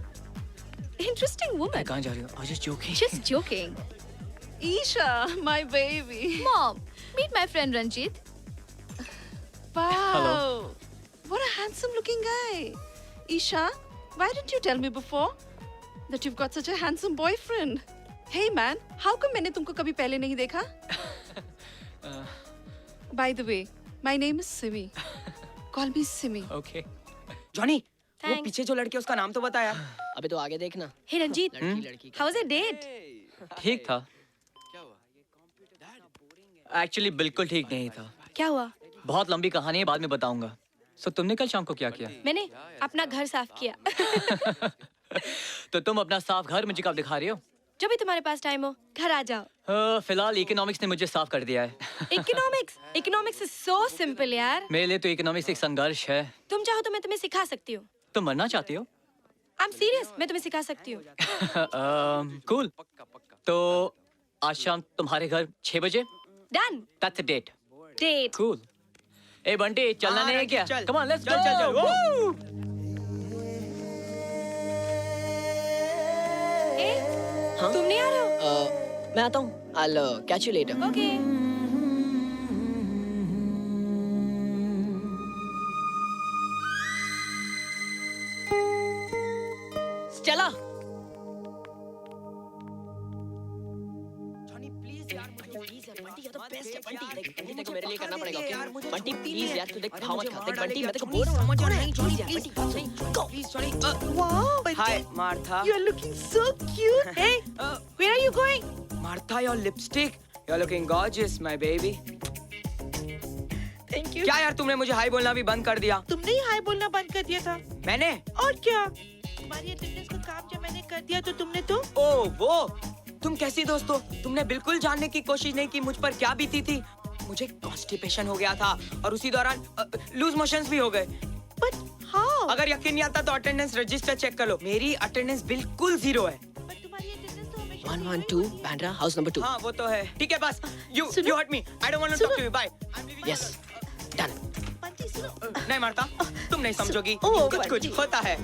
Interesting woman. कहाँ जा रही हो? I was just joking. Just joking. Isha, my baby. Mom, meet my friend Ranjit. Wow. Hello. What a handsome looking guy. Isha, why didn't you tell me before that you've got such a handsome boyfriend? Hey man, how come मैंने तुमको कभी पहले नहीं देखा? By the way, my name is Simi. Call me Simi. Okay. Johnny, वो Thanks. पीछे जो लड़के उसका नाम तो बता यार। अबे तो आगे देखना। Hey Ranjit, लड़की how was your date? ठीक था। Actually बिल्कुल ठीक नहीं था। क्या हुआ? बहुत लंबी कहानी है, बाद में बताऊंगा। So तुमने कल शाम को क्या किया? मैंने अपना घर साफ किया। तो तुम अपना साफ घर मुझे कब दिखा रही हो? जब भी तुम्हारे पास टाइम हो, घर आ जाओ। फिलहाल इकोनॉमिक्स ने मुझे साफ कर दिया है। Economics is so simple यार। मेरे लिए तो इकोनॉमिक्स एक संघर्ष है। तुम चाहो तो मैं तुम्हें सिखा सकती हूँ। तुम मरना चाहती हो? I'm serious, मैं तुम्हें सिखा सकती हूँ। कूल। तो आज शाम तुम्हारे घर 6 बजे? Done. That's a date. Date. Cool. ए बंटी चलना नहीं है क्या? चल। Come on, let's चल, go. चल, चल, go. Woo! तुम नहीं आ रहे हो? मैं आता हूँ। I'll catch you later. Okay. Stella. Johnny please यार, मुझे please Bunty you're the best है बंटी देख बंटी तेरे को मेरे लिए करना पड़ेगा ओके बंटी प्लीज यार तू देख भाव मत खा देख बंटी मैं तेरे को बोल रहा हूँ कौन है Johnny Bunty go please Johnny Wow, Bunty. Hi Martha You're looking so cute. Hey, where are you going? Martha your lipstick you are looking gorgeous my baby Thank you. क्या यार तुमने मुझे हाय बोलना भी बंद कर दिया तुमने ही हाय बोलना बंद कर दिया था मैंने और क्या तुम्हारी अटेंडेंस का काम जब मैंने कर दिया तो तुमने तो ओ वो तुम कैसी दोस्त हो तुमने बिल्कुल जानने की कोशिश नहीं की मुझ पर क्या बीती थी मुझे कॉन्स्टिपेशन हो गया था और उसी दौरान लूज मोशंस भी हो गए But how? अगर यकीन नहीं आता तो अटेंडेंस रजिस्टर चेक कर लो मेरी अटेंडेंस बिल्कुल 0 है But तुम्हारी अटेंडेंस तो हमेशा 112 बैंड्रा हाउस नंबर 2 हाँ वो तो है ठीक है बस यू सुनो। Hurt me I don't want to talk to you bye yes done Bunty सुनो नहीं मारता तुम नहीं समझोगी ओह, कुछ कुछ बंटी। होता है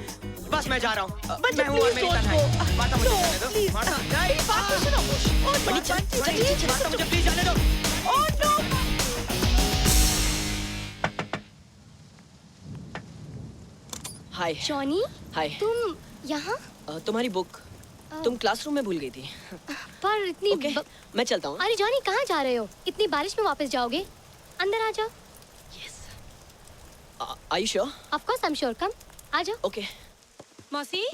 बस मैं जा रहा हूँ बंटी, मैं हूँ और please मेरी don't तन्हाई go. माता मुझे No, जाने दो please. माता मेरी बात तो सुनो और बंटी, चल, चल, माता मुझे प्लीज जाने दो Oh no! हाय जॉनी हाय तुम यहाँ तुम्हारी बुक तुम क्लासरूम में भूल गई थी पर इतनी ओके मैं चलता हूँ अरे जॉनी कहाँ जा रहे हो इतनी बारिश में वापस जाओगे अंदर आ जाओ are you sure of course I am sure come आ जाओ ओके मौसी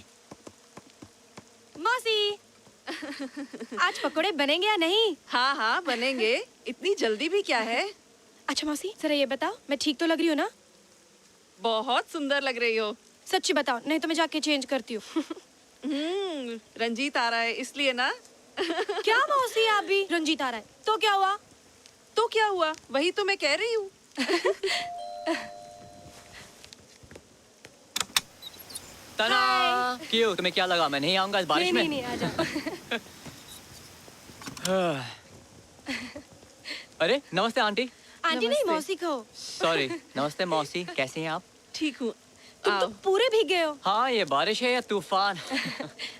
मौसी आज पकोड़े बनेंगे या नहीं? हाँ हाँ बनेंगे इतनी जल्दी भी क्या है अच्छा मौसी जरा ये बताओ मैं ठीक तो लग रही हूँ ना? बहुत सुंदर लग रही हो सच्ची बताओ नहीं तो मैं जाके चेंज करती हूँ। रंजीत आ रहा है इसलिए ना क्या मौसी आप भी रंजीत आ रहा है तो क्या हुआ? तो क्या हुआ वही तो मैं कह रही हूँ तना क्यों तुम्हें क्या लगा मैं नहीं आऊंगा इस बारिश में नहीं आ जाओ अरे नमस्ते आंटी आंटी नहीं नमस्ते। मौसी कहो। सॉरी नमस्ते मौसी कैसे हैं आप ठीक हूँ तुम तो पूरे भीग गए हो। हाँ ये बारिश है या तूफान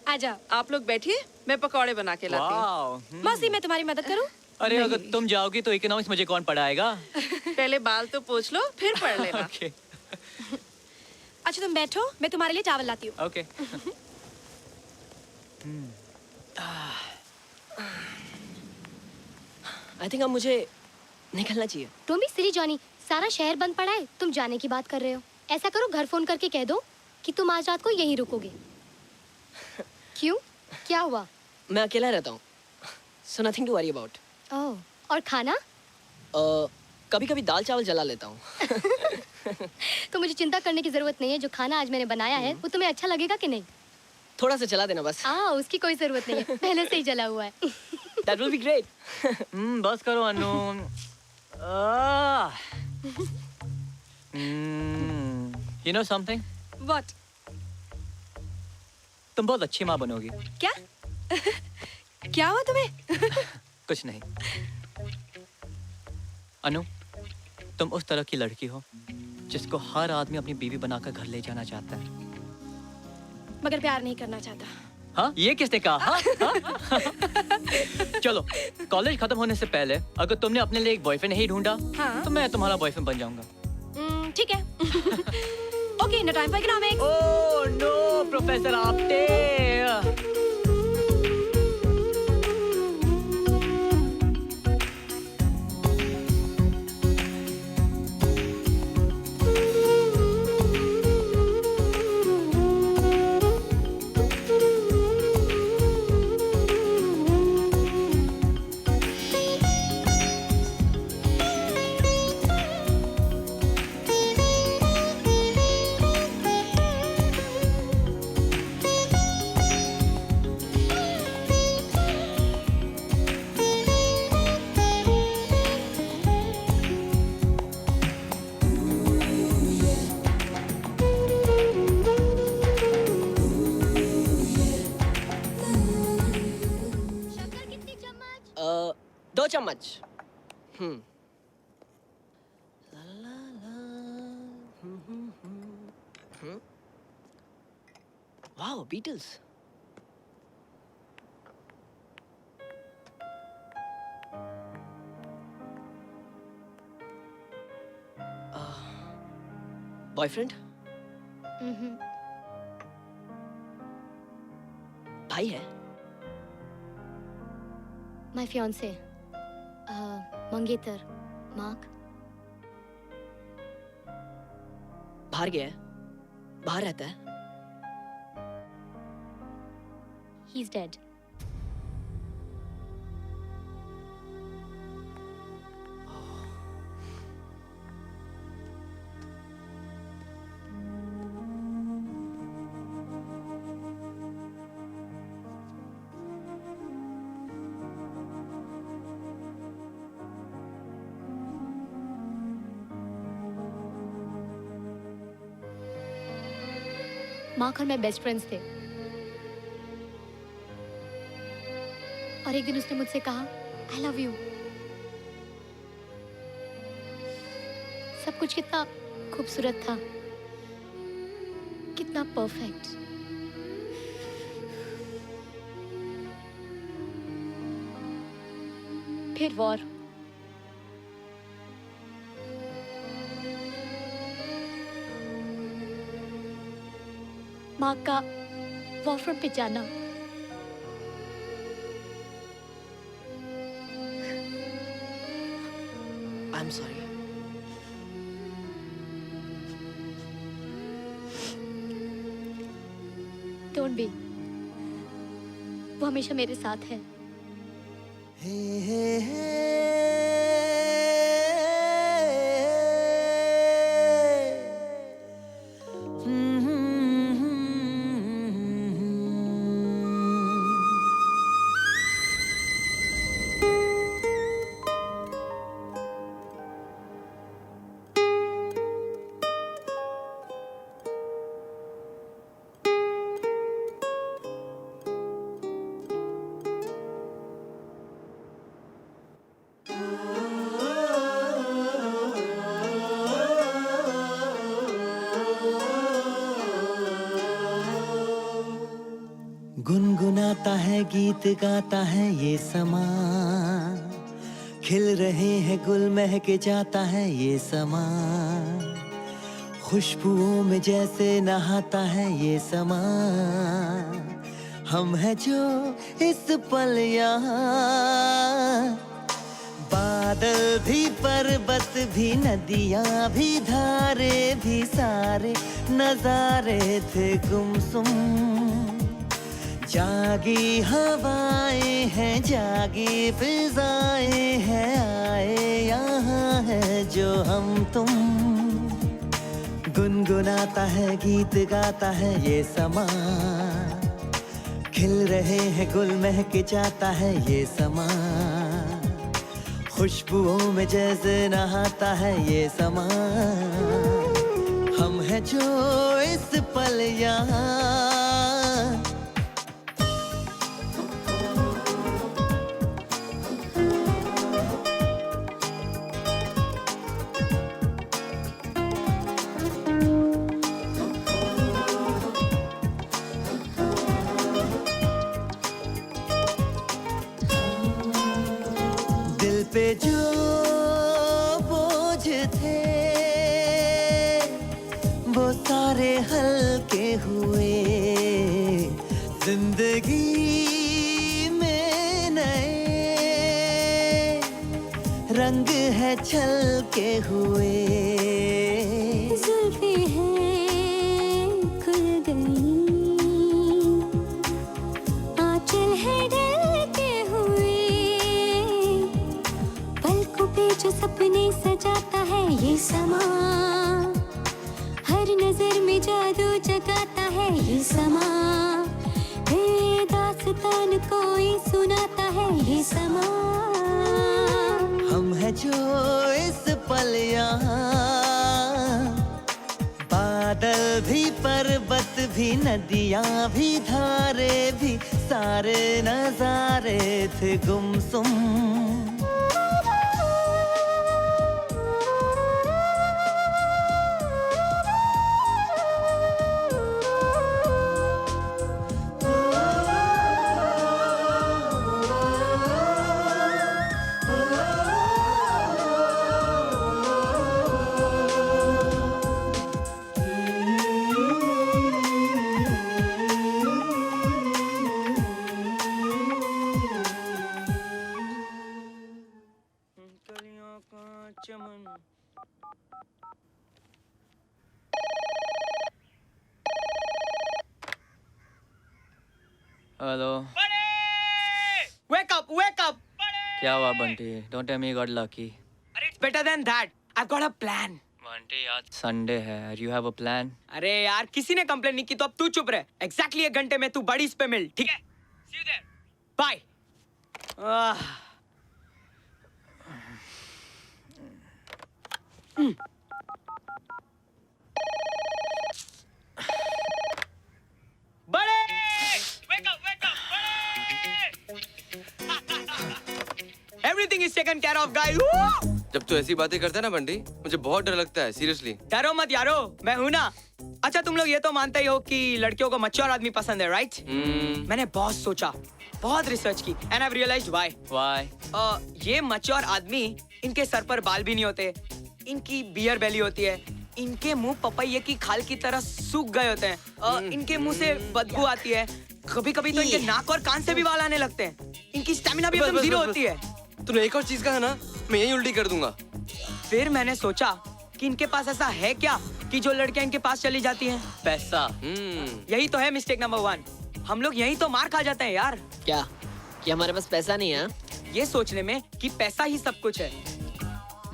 आ जाओ आप लोग बैठिए मैं पकौड़े बना के लाती हूँ वाओ मौसी मैं तुम्हारी मदद करूँ? अरे अगर तुम जाओगी तो इकोनॉमिक्स मुझे कौन पढ़ाएगा पहले बाल तो पोंछ लो फिर पढ़ लेना ओके अच्छा तुम बैठो मैं तुम्हारे लिए चावल लाती हूँ। ओके आई थिंक अब मुझे निकलना चाहिए तुम भी सिली जॉनी सारा शहर बंद पड़ा है तुम जाने की बात कर रहे हो ऐसा करो घर फोन करके कह दो कि तुम आज रात को यहीं रुकोगे क्यों क्या हुआ मैं अकेला रहता हूँ so nothing to worry about oh और खाना कभी कभी दाल चावल जला लेता हूँ तो मुझे चिंता करने की जरूरत नहीं है जो खाना आज मैंने बनाया है वो तुम्हें अच्छा लगेगा कि नहीं थोड़ा सा चला देना बस उसकी कोई जरूरत नहीं है पहले से ही जला हुआ है दैट विल बी ग्रेट बस करो अनु यू नो समथिंग What? तुम बहुत अच्छी माँ बनोगी क्या क्या हुआ तुम्हें? कुछ नहीं अनु तुम उस तरह की लड़की हो जिसको हर आदमी अपनी बीवी बनाकर घर ले जाना चाहता है मगर प्यार नहीं करना चाहता। हाँ ये किसने कहा हाँ? हाँ? चलो कॉलेज खत्म होने से पहले अगर तुमने अपने लिए एक बॉयफ्रेंड नहीं ढूंढा हाँ। तो मैं तुम्हारा बॉयफ्रेंड बन जाऊंगा ठीक है okay no time for economics. Oh no professor Apte शक्कर कितनी चम्मच 2 चम्मच वाओ बीटल्स बॉयफ्रेंड भाई है माय फियांसे मंगेतर मार्क। बाहर गया है, बाहर रहता है। He is dead. मार्क और मैं बेस्ट फ्रेंड्स थे और एक दिन उसने मुझसे कहा आई लव यू। सब कुछ कितना खूबसूरत था, कितना परफेक्ट। फिर वॉर। माँ का वॉर फ्रंट पे जाना। आई एम सॉरी। Don't be. वो हमेशा मेरे साथ है। गुनगुनाता है गीत गाता है ये समा, खिल रहे हैं गुल महक जाता है ये समा, खुशबुओं में जैसे नहाता है ये समा। हम हैं जो इस पल यहाँ, बादल भी पर्वत भी नदियाँ भी धारे भी सारे नजारे थे गुमसुम। जागी हवाएं हैं जागी फिजाएं हैं, आए यहाँ है जो हम तुम। गुनगुनाता है गीत गाता है ये समा, खिल रहे हैं गुल महक जाता है ये समा, खुशबुओं में जैसे नहाता है ये समा। हम हैं जो इस पल यहाँ, पे जो बोझ थे वो सारे हल्के हुए, जिंदगी में नए रंग है छलके हुए। जुल्फे हैं खुल गई, आंचल है ढलके हुए, पलकों पे जो सपने सजाता है ये समा, हर नजर में जादू जगाता है ये समा, ये दास्तान कोई सुनाता है ये समा। हम हैं जो इस पल यहाँ, बादल भी पर्वत भी नदियाँ भी धारे भी सारे नजारे थे गुमसुम। Hello Wake up, wake up. क्या हुआ Bunty don't tell me got lucky It's better than that. I've got a plan. Bunty आज संडे है यू हैव अ प्लान अरे यार किसी ने कंप्लेन नहीं की तो अब तू चुप रहे. Exactly 1 घंटे में तू बड़ी इस पे मिल, ठीक है? See you there. Bye. बड़े! Wake up, wake up, बड़े! Everything is taken care of, guys. Woo! जब तू ऐसी बातें करता है ना बंटी मुझे बहुत डर लगता है सीरियसली. डरो मत यारो, मैं हूं ना. अच्छा तुम लोग ये तो मानते ही हो कि लड़कियों को मैच्योर आदमी पसंद है, राइट? मैंने बहुत सोचा, बहुत रिसर्च की, and I have realised why. ये मैच्योर आदमी, इनके सर पर बाल भी नहीं होते, इनकी बियर बेली होती है, इनके मुंह पपैये की खाल की तरह सूख गए होते हैं, इनके मुंह से बदबू आती है, कभी-कभी तो इनके नाक और कान से भी बाल आने लगते हैं, इनकी स्टैमिना भी एकदम जीरो होती है. तूने एक और चीज कहा ना मैं यही उल्टी कर दूंगा. फिर मैंने सोचा कि इनके पास ऐसा है क्या कि जो लड़कियां इनके पास चली जाती हैं? पैसा. यही तो है मिस्टेक नंबर 1. हम लोग यही तो मार खा जाते हैं यार. क्या कि हमारे पास पैसा नहीं है? ये सोचने में कि पैसा ही सब कुछ है.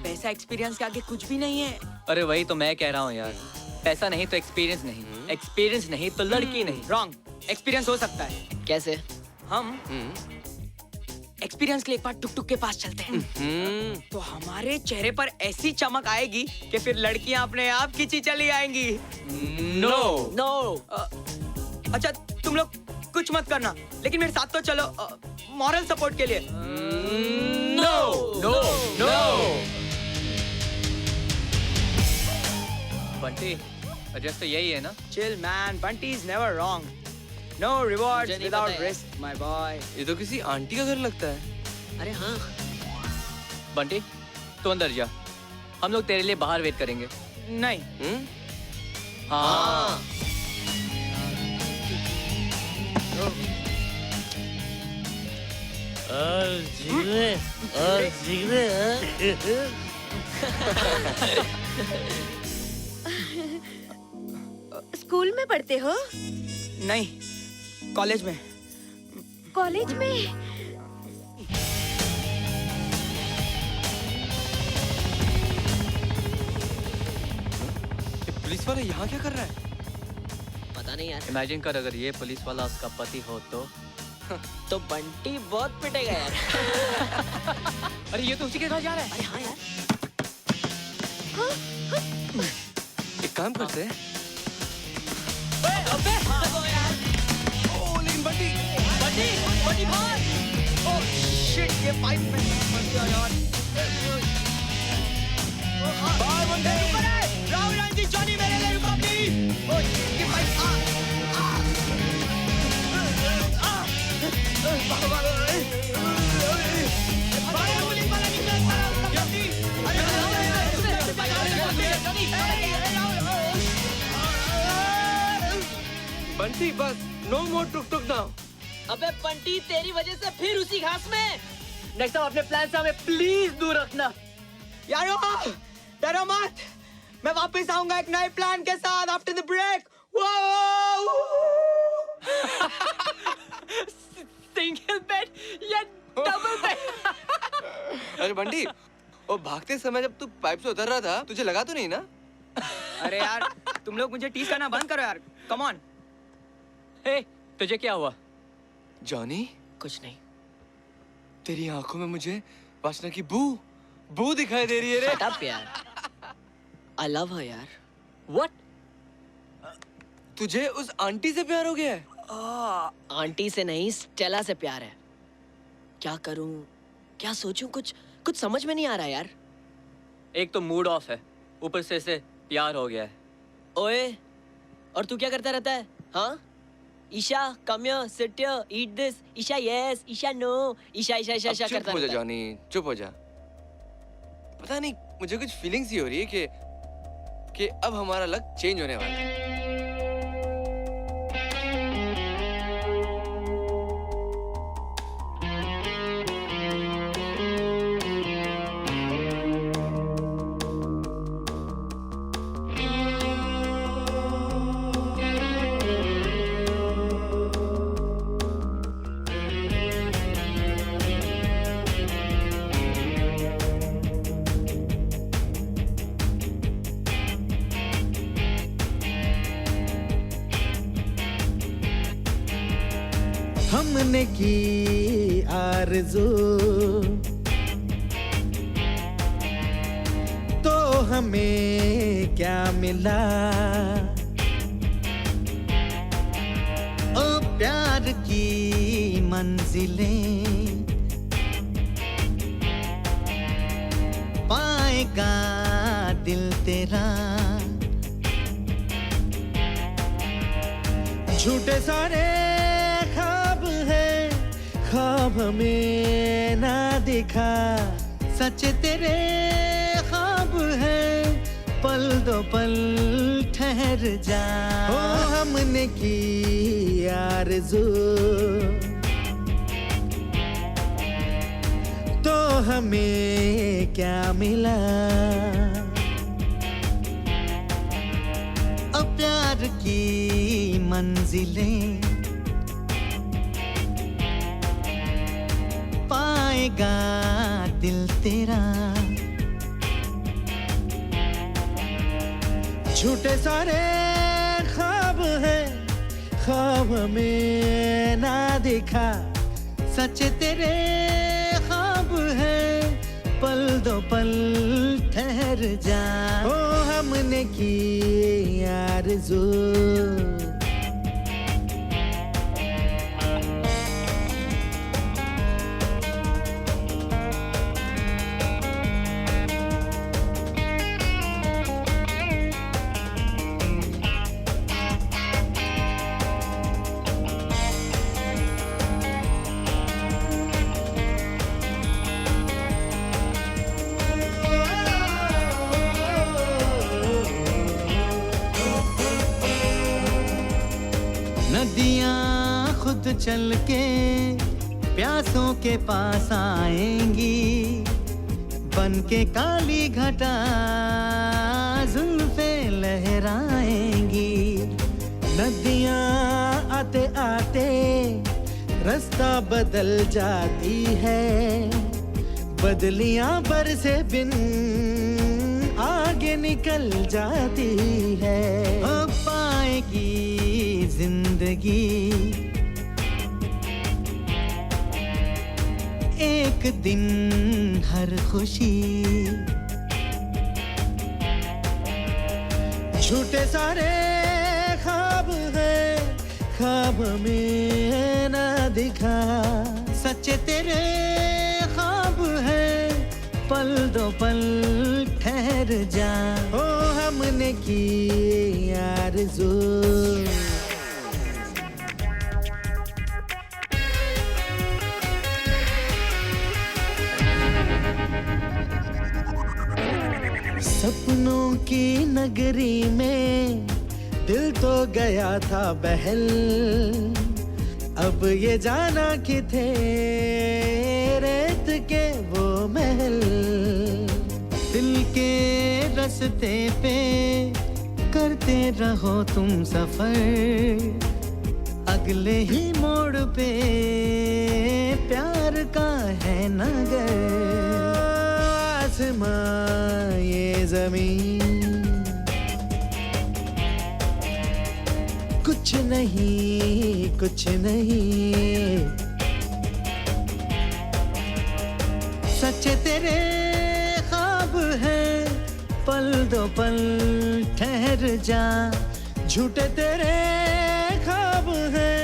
पैसा एक्सपीरियंस के आगे कुछ भी नहीं है. अरे वही तो मैं कह रहा हूँ यार पैसा नहीं तो एक्सपीरियंस नहीं एक्सपीरियंस नहीं तो लड़की नहीं. रॉन्ग. एक्सपीरियंस हो सकता है. कैसे? हम एक्सपीरियंस के लिए एक बार टुक टुक के पास चलते हैं तो हमारे चेहरे पर ऐसी चमक आएगी कि फिर लड़कियां अपने आप खींची चली आएंगी. नो. अच्छा तुम लोग कुछ मत करना लेकिन मेरे साथ तो चलो मॉरल सपोर्ट के लिए. नो बंटी एड्रेस तो यही है ना. Chill man, Bunty is never wrong. No rewards मुझे नहीं without पता है. risk, my boy. ये तो किसी आंटी का घर लगता है. अरे हाँ. बंटी तू अंदर जा हम लोग तेरे लिए बाहर वेट करेंगे. नहीं. हाँ. स्कूल में पढ़ते हो? नहीं कॉलेज में. कॉलेज में? ये पुलिस वाला यहाँ क्या कर रहा है? पता नहीं यार. इमेजिन कर अगर ये पुलिस वाला उसका पति हो तो बंटी बहुत पिटेगा यार. अरे ये तो उसी के घर जा रहा है. अरे हाँ यार. एक काम करते हैं. लेकिन बंटी भाग. ओह शिट ये पाइप में फंस गया यार. बाय बंटी. राहुल रांची जॉनी मेरे लिए रुको प्लीज. ओह शिट ये पाइप बंटी बस नो मोर टुक टुक नाउ. अबे बंटी तेरी वजह से फिर उसी घास में. नेक्स्ट टाइम अपने प्लान से हमें प्लीज दूर रखना. यारो डरो मत. मैं वापस आऊंगा एक नए प्लान के साथ after the break. Single bed या डबल बेड. अरे बंटी वो भागते समय जब तू पाइप से उतर रहा था तुझे लगा तो नहीं ना? अरे यार तुम लोग मुझे टीज करना बंद करो यार. Come on. हे तुझे क्या हुआ? जॉनी कुछ नहीं. तेरी आंखों में मुझे वासना की बू दिखाई दे रही है रे. Shut up यार. I love her यार. What? तुझे उस आंटी से प्यार हो गया है? आंटी से नहीं स्टेला से प्यार है. क्या करूं क्या सोचूं कुछ समझ में नहीं आ रहा यार. एक तो मूड ऑफ है ऊपर से इसे प्यार हो गया है. ओए और तू क्या करता रहता है? हाँ Isha come here sit here eat this. Isha yes Isha no. Isha Isha Isha Isha चुप करता हो जा रहता है. जॉनी चुप हो जा. पता नहीं मुझे कुछ फीलिंग्स ही हो रही है कि अब हमारा लक चेंज होने वाला है. हमने की आरज़ू तो हमें क्या मिला ओ प्यार की मंजिलें पाएगा दिल तेरा झूठे सारे ख्वाब है ख्वाब में ना दिखा सच तेरे ख्वाब है पल दो पल ठहर जा ओ हमने की आरज़ू तो हमें क्या मिला अब प्यार की मंजिलें पाएगा दिल तेरा झूठे सारे ख्वाब है ख्वाब में ना दिखा सच तेरे ख्वाब है पल दो पल ठहर जा ओ हमने की आरज़ू नदियाँ खुद चल के प्यासों के पास आएंगी बन के काली घटा जुल्फे लहराएंगी नदियाँ आते आते रास्ता बदल जाती है बदलियाँ बरसे बिन आगे निकल जाती है अब पाएगी जिंदगी एक दिन हर खुशी झूठे सारे ख्वाब है ख्वाब में ना दिखा सच्चे तेरे ख्वाब है पल दो पल ठहर जा ओ हमने की आरज़ू सपनों की नगरी में दिल तो गया था बहल अब ये जाना कि थे रेत के वो महल दिल के रास्ते पे करते रहो तुम सफर अगले ही मोड़ पे प्यार का है नगर आसमां ये जमीन कुछ नहीं सच तेरे ख्वाब है पल दो पल ठहर जा झूठे तेरे ख्वाब है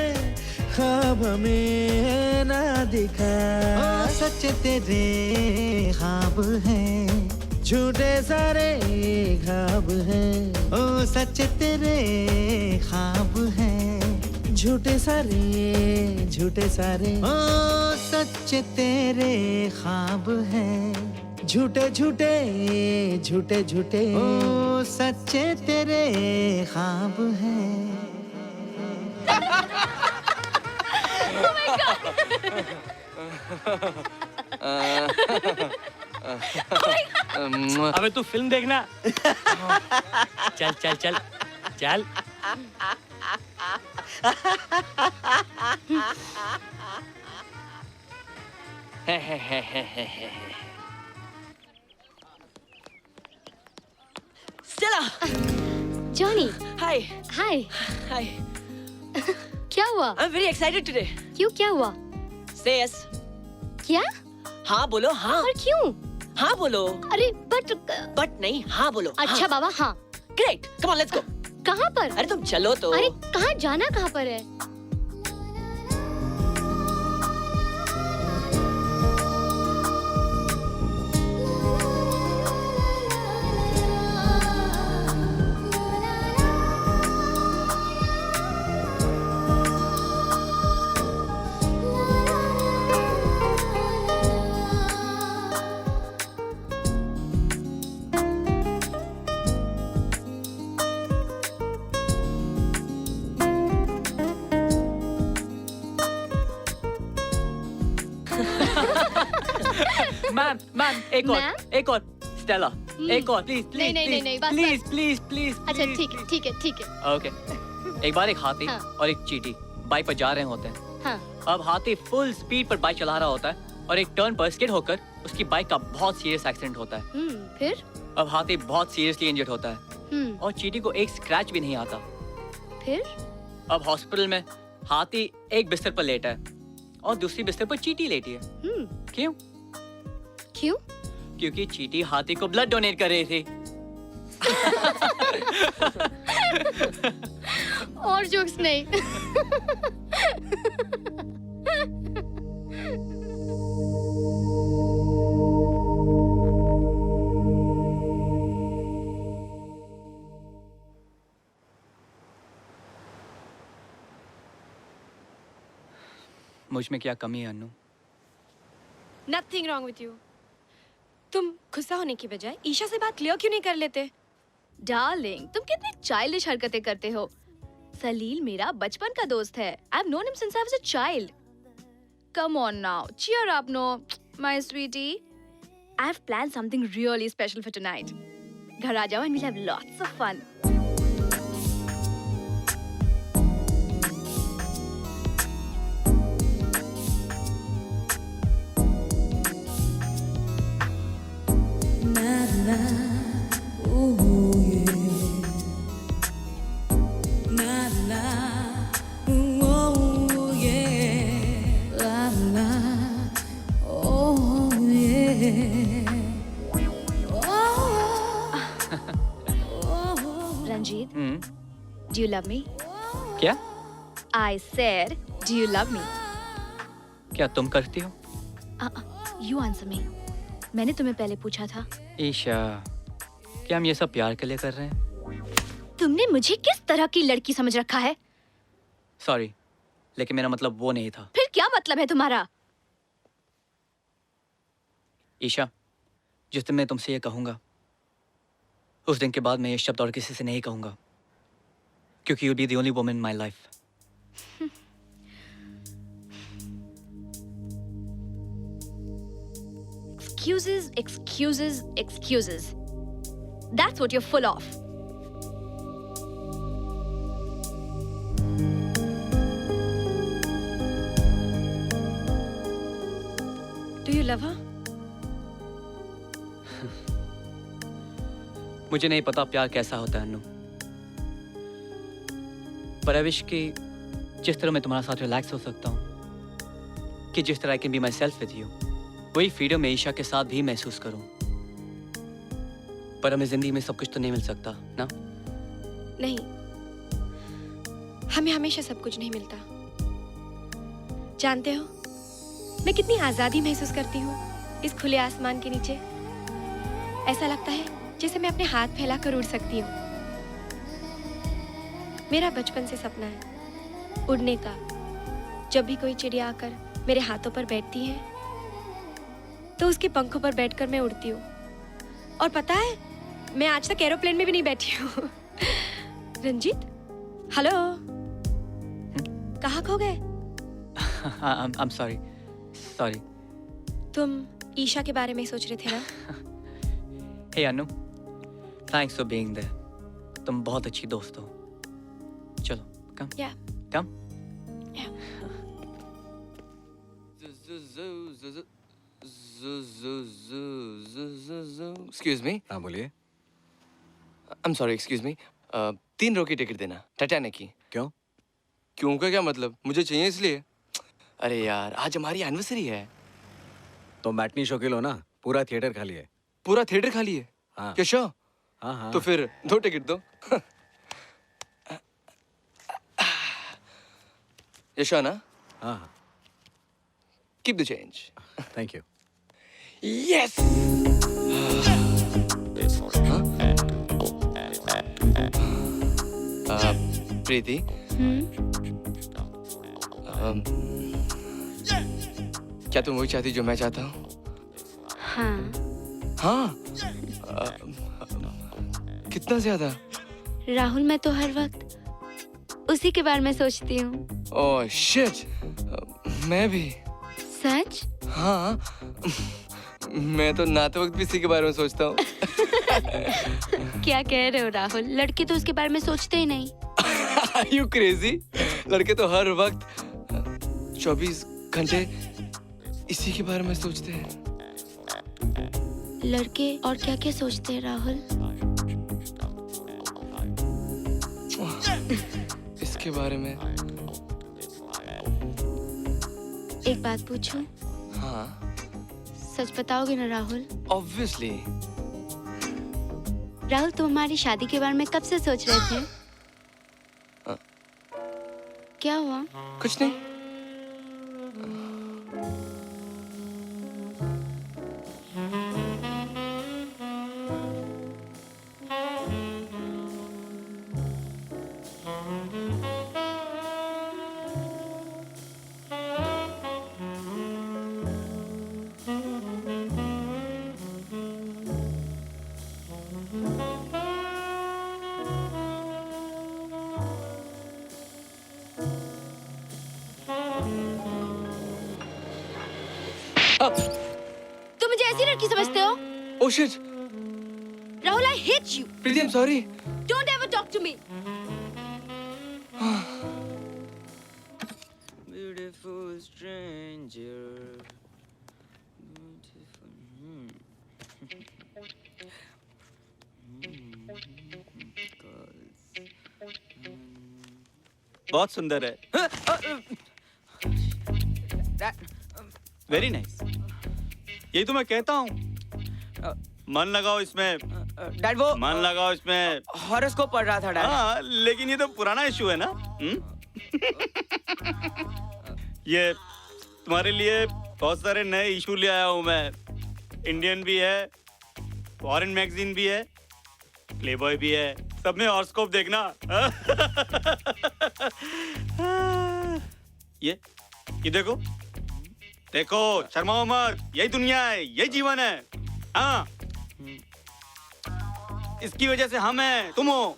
ख्वाब में ना दिखा ओ सच तेरे ख्वाब है झूठे सारे ख्वाब है ओ सच तेरे ख्वाब है झूठे सारे ओ सच तेरे ख्वाब है झूठे ओ सच्चे तेरे ख्वाब है अबे तू फिल्म देखना चल चल चल चल स्टेला जॉनी हाय हाय हाय क्या हुआ? I'm very excited today. क्यों, क्या हुआ? Say yes. क्या? हाँ बोलो हाँ. और क्यों? हाँ बोलो. अरे बट But नहीं हाँ बोलो. अच्छा हाँ. बाबा हाँ. Great. Come on, let's go. कहाँ पर? अरे तुम चलो तो. अरे कहाँ जाना कहाँ पर है? मैम एक और. मैम? एक और. Stella. एक और प्लीज नहीं, नहीं, नहीं, नहीं, बस, प्लीज बस। Please please. अच्छा ठीक है ठीक है. ओके। एक बार एक हाथी हाँ। और एक चींटी बाइक पर जा रहे होते हैं। हाँ. अब हाथी फुल स्पीड पर बाइक चला रहा होता है और एक टर्न पर स्किड होकर उसकी बाइक का बहुत सीरियस एक्सीडेंट होता है। फिर? अब हाथी बहुत सीरियसली इंजर्ड होता है और चींटी को एक स्क्रैच भी नहीं आता। फिर? अब हॉस्पिटल में हाथी एक बिस्तर पर लेटा है और दूसरी बिस्तर पर चींटी लेटी है। क्यों? क्यों? क्योंकि चींटी हाथी को ब्लड डोनेट कर रही थी। और जोक्स नहीं. मुझ में क्या कमी है Annu? Nothing wrong with you. तुम गुस्सा होने की बजाय ईशा से बात क्लियर क्यों नहीं कर लेते? डार्लिंग, तुम कितनी चाइल्डिश हरकतें करते हो. सलील मेरा बचपन का दोस्त है. I have known him since I was a child. Come on now, cheer up, no, my sweetie. I have planned something really special for tonight. घर आ जाओ and we'll have lots of fun. Ranjit, do you love me? क्या? I said, do you love me? क्या तुम करती हो? You answer me. मैंने तुम्हें पहले पूछा था. ईशा, क्या हम ये सब प्यार के लिए कर रहे हैं? तुमने मुझे किस तरह की लड़की समझ रखा है? सॉरी, लेकिन मेरा मतलब वो नहीं था। फिर क्या मतलब है तुम्हारा? ईशा, जिस दिन मैं तुमसे ये कहूंगा, उस दिन के बाद मैं ये शब्द और किसी से नहीं कहूंगा, क्योंकि you'll be the only woman in my life. Excuses, excuses, excuses. That's what you're full of. Do you love her? मुझे नहीं पता प्यार कैसा होता है अन्नू, पर आई विश कि जिस तरह मैं तुम्हारे साथ रिलैक्स हो सकता हूँ, कि जिस तरह I can be my self with you, वही फ्रीडम मैं ईशा के साथ भी महसूस करूँ। पर हमें जिंदगी में सब कुछ तो नहीं मिल सकता ना? नहीं, हमें हमेशा सब कुछ नहीं मिलता। जानते हो, मैं कितनी आजादी महसूस करती हूँ इस खुले आसमान के नीचे। ऐसा लगता है जैसे मैं अपने हाथ फैलाकर उड़ सकती हूँ। मेरा बचपन से सपना है उड़ने का। जब भी कोई चिड़िया आकर मेरे हाथों पर बैठती है, तो उसके पंखों पर बैठकर मैं उड़ती हूँ। और पता है, मैं आज तक एरोप्लेन में भी नहीं बैठी हूँ। रंजीत, हेलो, कहाँ खो गए? I'm sorry. Sorry. तुम ईशा के बारे में सोच रहे थे ना? Hey Annu, thanks for being there. तुम बहुत अच्छी दोस्त हो। चलो, come. Yeah. Come. Yeah. Excuse me. हाँ बोलिए। I'm sorry, excuse me. 3 रो की टिकट देना, टाइटैनिक की। क्यों? क्यों का क्या मतलब? मुझे चाहिए इसलिए। अरे यार, आज हमारी एनिवर्सरी है। तो मैटनी शो के लो ना, पूरा थिएटर खाली है। पूरा थिएटर खाली है? हाँ क्या शो? हाँ हाँ। तो फिर 2 टिकट दो। यशो ना? हाँ हाँ। Keep the change. Thank you. Yes. Preeti, क्या तुम वही चाहती जो मैं चाहता हूँ? हाँ। हाँ। कितना ज्यादा? राहुल, मैं तो हर वक्त उसी के बारे में सोचती हूँ। ओह शिट, मैं भी। सच? हाँ, मैं तो नहाते वक्त भी इसी के बारे में सोचता हूँ। क्या कह रहे हो राहुल? लड़के तो उसके बारे में सोचते ही नहीं। Are you crazy? लड़के तो हर वक्त 24 घंटे इसी के बारे में सोचते हैं। लड़के और क्या क्या सोचते हैं राहुल? इसके बारे में। एक बात पूछूं? हाँ। सच बताओगे ना राहुल? Obviously। राहुल, तुम हमारी शादी के बारे में कब से सोच रहे थे? क्या हुआ? कुछ नहीं। तुम मुझे ऐसी लड़की समझते हो? Oh shit! Rahul, I hate you. Preeti, I'm sorry. Don't ever talk to me. Beautiful stranger. बहुत सुंदर है। Very nice. यही तो मैं कहता हूँ, मन लगाओ इसमें। डैड वो मन लगाओ इसमें। हॉरोस्कोप पढ़ रहा था डैड। हाँ, लेकिन ये तो पुराना इशू है ना। ये तुम्हारे लिए बहुत सारे नए इशू ले आया हूँ मैं। इंडियन भी है, फॉरेन मैगजीन भी है, प्लेबॉय भी है, सब में हॉरोस्कोप देखना। ये देखो, देखो, शर्माओ मत। यही दुनिया है, यही जीवन है। हाँ, इसकी वजह से हम हैं, तुम हो।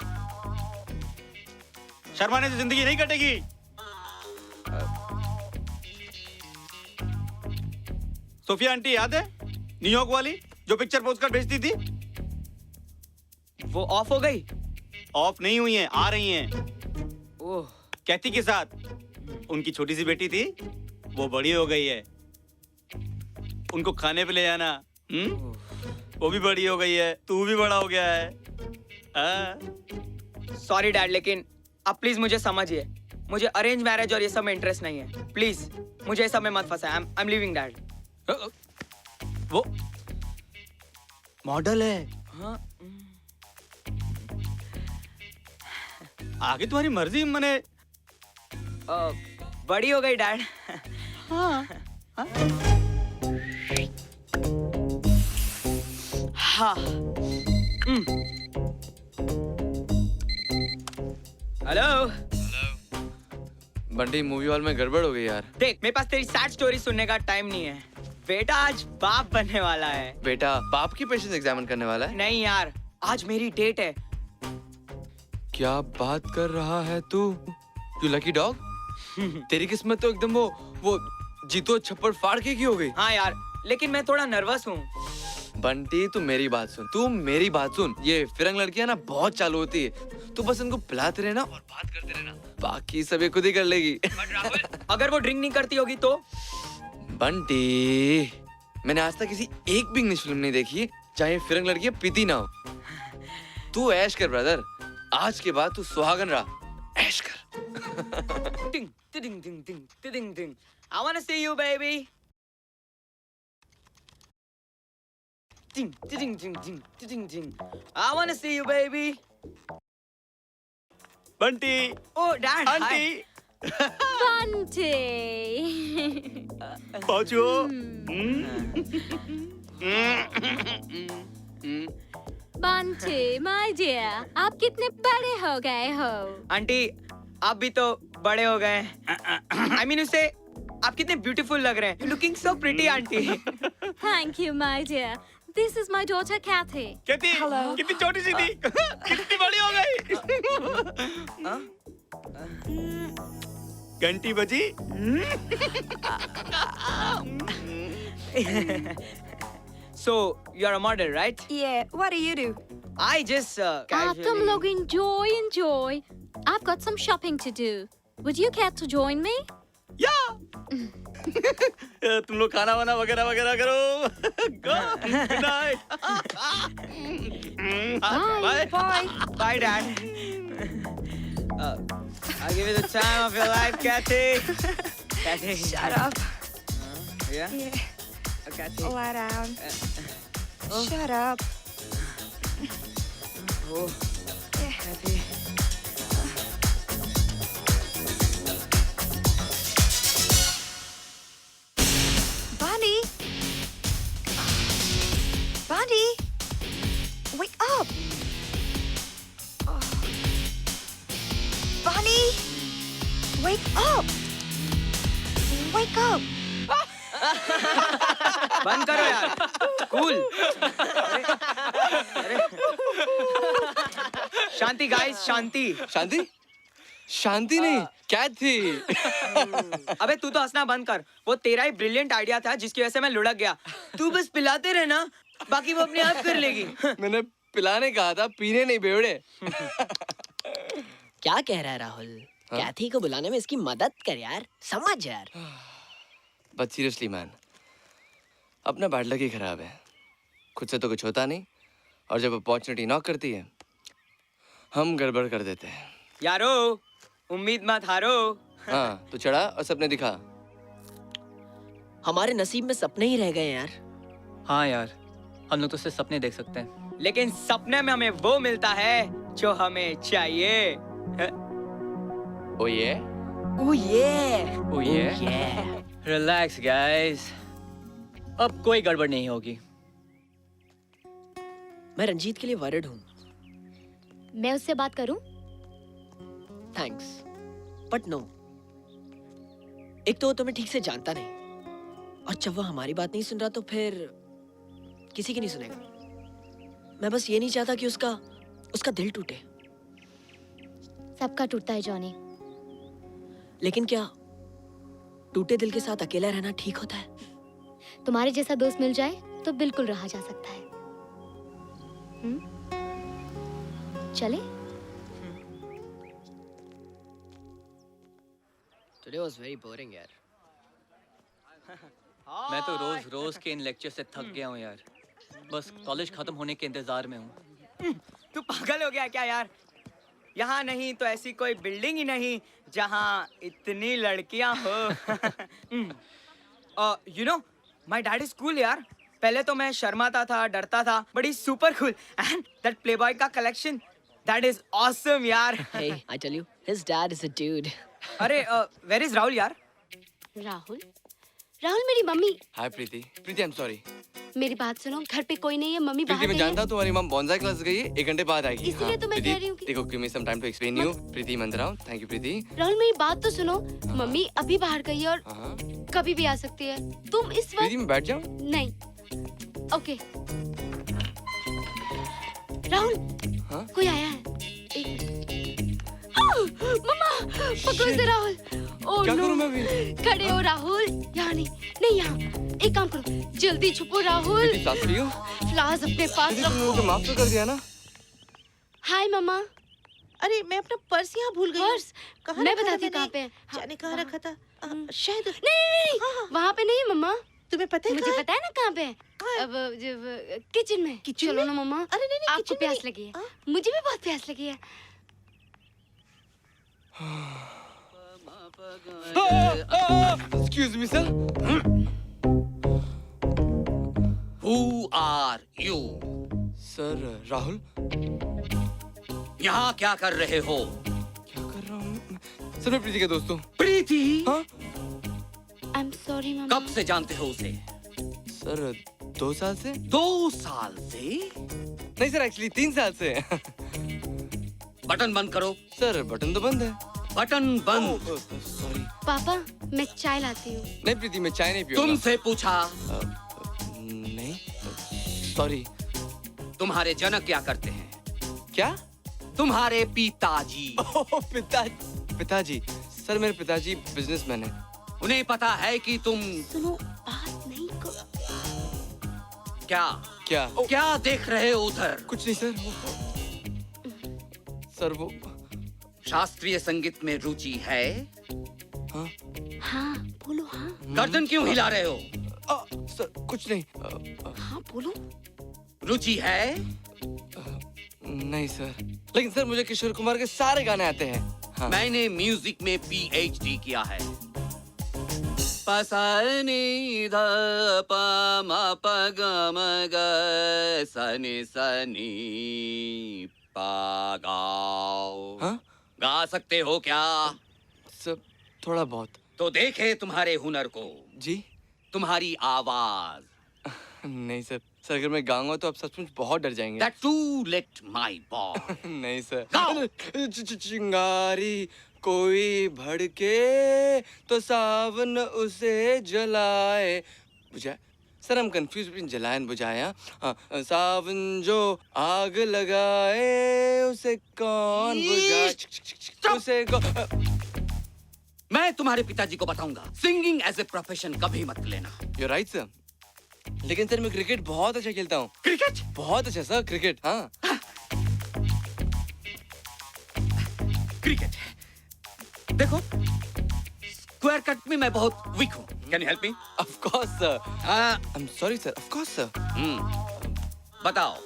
शर्माने से जिंदगी नहीं कटेगी। सोफिया आंटी याद है? न्यूयॉर्क वाली जो पिक्चर पोस्ट कर भेजती थी? वो ऑफ हो गई? ऑफ नहीं हुई है, आ रही हैं। ओह, कैथी के साथ। उनकी छोटी सी बेटी थी, वो बड़ी हो गई है। उनको खाने पे ले जाना। वो भी बड़ी हो गई है, तू भी बड़ा हो गया है। सॉरी डैड, लेकिन अब प्लीज मुझे समझिए। मुझे अरेंज मैरिज और ये सब में इंटरेस्ट नहीं है। प्लीज मुझे ये सब में मत फंसाए। I am leaving dad. वो मॉडल है। हाँ? आगे तुम्हारी मर्जी। मैंने बड़ी हो गई डैड। हाँ, हाँ। हेलो। बंटी, मूवी हॉल में गड़बड़ हो गई यार। देख, मेरे पास तेरी सैड स्टोरी सुनने का टाइम नहीं है। बेटा आज बाप बनने वाला है। बेटा बाप की पेशेंस एग्जामिन करने वाला है? नहीं यार, आज मेरी डेट है। क्या बात कर रहा है तू? You lucky dog. तेरी किस्मत तो एकदम वो जीतो छप्पड़ फाड़ के की हो गई। हाँ यार, लेकिन मैं थोड़ा नर्वस हूँ। बंटी, तू मेरी बात सुन। ये फिरंग लड़कियां ना बहुत चालू होती है। तू बस उनको पिलाते रहना और बात करते रहना, बाकी सब ये खुद ही कर लेगी। अगर वो ड्रिंक नहीं करती होगी तो? बंटी, मैंने आज तक किसी एक भी इंग्लिश फिल्म नहीं देखी चाहे फिरंग लड़कियां पीती ना हो। तू ऐश कर ब्रदर, आज के बाद तू सुहागन रहा, ऐश कर। Ding, ding, ding, ding, ding, ding. I wanna see you, baby. Ding, ding, ding, ding, ding, ding. I wanna see you, baby. Bunty Oh, Dad. Aunty Bunty पहुंचो बंटी माय डियर, आप कितने बड़े हो गए हो? आंटी, आप भी तो बड़े हो गए। I mean, उसे आप कितने ब्यूटीफुल लग रहे हैं। Looking so pretty, aunty. Thank you, my dear. This is my daughter Kathy. कहती कितनी छोटी सी थी कितनी बड़ी हो गई घंटी बजी So, you're a model, right? Yeah, what do you do? I just तुम casually... लोग enjoy. I've got some shopping to do. Would you care to join me? या तुम लोग खाना वाना वगैरह वगैरह करो good night Bye. Bye. Bye, Dad. I'll give you the time of your life, Kathy. Kathy. Shut up. Yeah? Yeah. Kathy. Lie down. Shut up. Oh. Kathy. Bonnie. Bonnie. Wake up. Oh. Bonnie. Wake up. Wake up. बंद करो यार। Cool. शांति गाइस, शांति। शांति शांति नहीं कैट थी। अबे तू तो हंसना बंद कर। वो तेरा ही ब्रिलियंट आइडिया था जिसकी वजह से मैं लुढ़क गया। तू बस पिलाते रहना, बाकी वो अपने आप कर लेगी। मैंने पिलाने कहा था, पीने नहीं बेवड़े। क्या कह रहा है राहुल? कैथी को बुलाने में इसकी मदद कर यार, समझ यार। बट सीरियसली मैन, अपना बैड लक ही खराब है। खुद से तो कुछ होता नहीं, और जब अपॉर्चुनिटी नॉक करती है हम गड़बड़ कर देते हैं। यारो, उम्मीद मत हारो। हाँ, तो चढ़ा और सपने दिखा। हमारे नसीब में सपने ही रह गए यार। हाँ यार, हम लोग तो सिर्फ सपने देख सकते हैं। लेकिन सपने में हमें वो मिलता है जो हमें चाहिए। ओ ये ओ ये ओ ये रिलैक्स गाइस, अब कोई गड़बड़ नहीं होगी। मैं रंजीत के लिए वरिड हूँ। मैं उससे बात करूं? Thanks but no. एक तो वो तुम्हें ठीक से जानता नहीं, और जब वो हमारी बात नहीं सुन रहा तो फिर किसी की नहीं सुनेगा। मैं बस ये नहीं चाहता कि उसका दिल टूटे। सबका टूटता है जॉनी। लेकिन क्या टूटे दिल के साथ अकेला रहना ठीक होता है? तुम्हारे जैसा दोस्त मिल जाए तो बिल्कुल रहा जा सकता है। चले? Today was very boring यार। मैं तो रोज के इन लेक्चर से थक गया हूँ यार। बस कॉलेज खत्म होने के इंतजार में हूँ। तू पागल हो गया क्या यार? यहाँ नहीं तो ऐसी कोई बिल्डिंग ही नहीं जहाँ इतनी लड़कियाँ हो। You know, my dad is cool यार। पहले तो मैं शर्माता था, डरता था, but he's super cool. And that Playboy का collection, that is awesome यार। Hey, I tell you, his dad is a dude. अरे, where is राहुल यार? राहुल? राहुल मेरी mummy. Hi Preeti. Preeti I am sorry. मेरी बात सुनो, घर पे कोई नहीं है, मम्मी बाहर प्रीति मैं गई जानता है। हूँ तुम्हारी मम बॉन्जाई क्लास गई है, 1 घंटे बाद आएगी। इसीलिए तो मैं कह रही हूँ कि- देखो give me some time to explain you. Preeti Mandrao, thank you Preeti. Rahul मेरी बात तो सुनो, मम्मी अभी बाहर गई है और हाँ कभी भी आ सकती है। तुम इस वक्त प्रीति मैं बैठ जाऊँ? नहीं। ओके राहुल, हाँ? कोई आया है। मम्मा पकड़ो से राहुल। ओह क्या नो। करूँ मैं अभी? खड़े हो राहुल, यहाँ नहीं यहाँ। एक काम करो, जल्दी छुपो राहुल। प्रीति साथ रही हो? फ्लावर्स अपने पास प्रीति तुमने मुझे रखो। माफ तो कर दिया ना? हाय मम्मा। अरे मैं अपना पर्स यहाँ भूल गई। पर्स कहाँ मैं रखा था बताती हूँ कहाँ मैंने? पे है। जाने कहाँ रखा था? शायद नहीं वहाँ पे नहीं है मम्मा। तुम्हें पता है मुझे कहाँ है? पता है ना कहाँ पे है। अब किचन में। किचन चलो में? ना मम्मा। अरे नहीं आपको किचन में प्यास नहीं। लगी है, मुझे भी बहुत प्यास लगी है। Excuse me, sir. Who are you? Sir, Rahul. यहाँ क्या कर रहे हो? क्या कर रहा हूँ? सर मैं प्रीति का दोस्त हूँ. प्रीति? हाँ? I'm sorry, mummy. कब से जानते हो उसे? सर 2 साल से? 2 साल से? नहीं सर, एक्चुअली 3 साल से. बटन बंद करो। सर बटन तो बंद है. बटन बंद। सॉरी. पापा मैं चाय लाती हूँ। नहीं प्रीति, मैं चाय नहीं पीऊंगा. तुमसे पूछा। नहीं. सॉरी. तुम्हारे जनक क्या करते हैं? क्या? तुम्हारे पिताजी। पिताजी. सर मेरे पिताजी बिजनेसमैन हैं. उन्हें पता है कि तुम सुनो, बात नहीं करो। क्या? क्या देख रहे हो उधर? कुछ नहीं सर. सर वो शास्त्रीय संगीत में रुचि है? हाँ. हाँ बोलो हाँ। गर्दन क्यों हिला रहे हो? सर कुछ नहीं. हाँ बोलो। रुचि है? नहीं सर. लेकिन सर मुझे किशोर कुमार के सारे गाने आते हैं. हाँ. मैंने म्यूजिक में PhD किया है. पसनी ध प म प ग म ग सनी सनी पा गाओ. हाँ? गा सकते हो क्या? सर थोड़ा बहुत. तो देखे तुम्हारे हुनर को. जी. तुम्हारी आवाज. नहीं सर. सर अगर मैं गाऊंगा तो आप सचमुच बहुत डर जाएंगे. That too late my boy. नहीं सर. गाओ. चिंगारी कोई भड़के तो सावन उसे जलाए. बुझाए. सर हम कंफ्यूज बिटवीन जलाए एंड बुझाए. सावन जो आग लगाए उसे कौन बुझाए. उसे मैं तुम्हारे पिताजी को बताऊंगा. सिंगिंग एज ए प्रोफेशन कभी मत लेना. You're right sir. लेकिन सर मैं क्रिकेट बहुत अच्छा खेलता हूँ. क्रिकेट? बहुत अच्छा सर क्रिकेट. हाँ. क्रिकेट. देखो स्क्वायर कट में मैं बहुत वीक हूँ. Can you help me? Of course sir. I'm sorry sir. Of course sir. बताओ.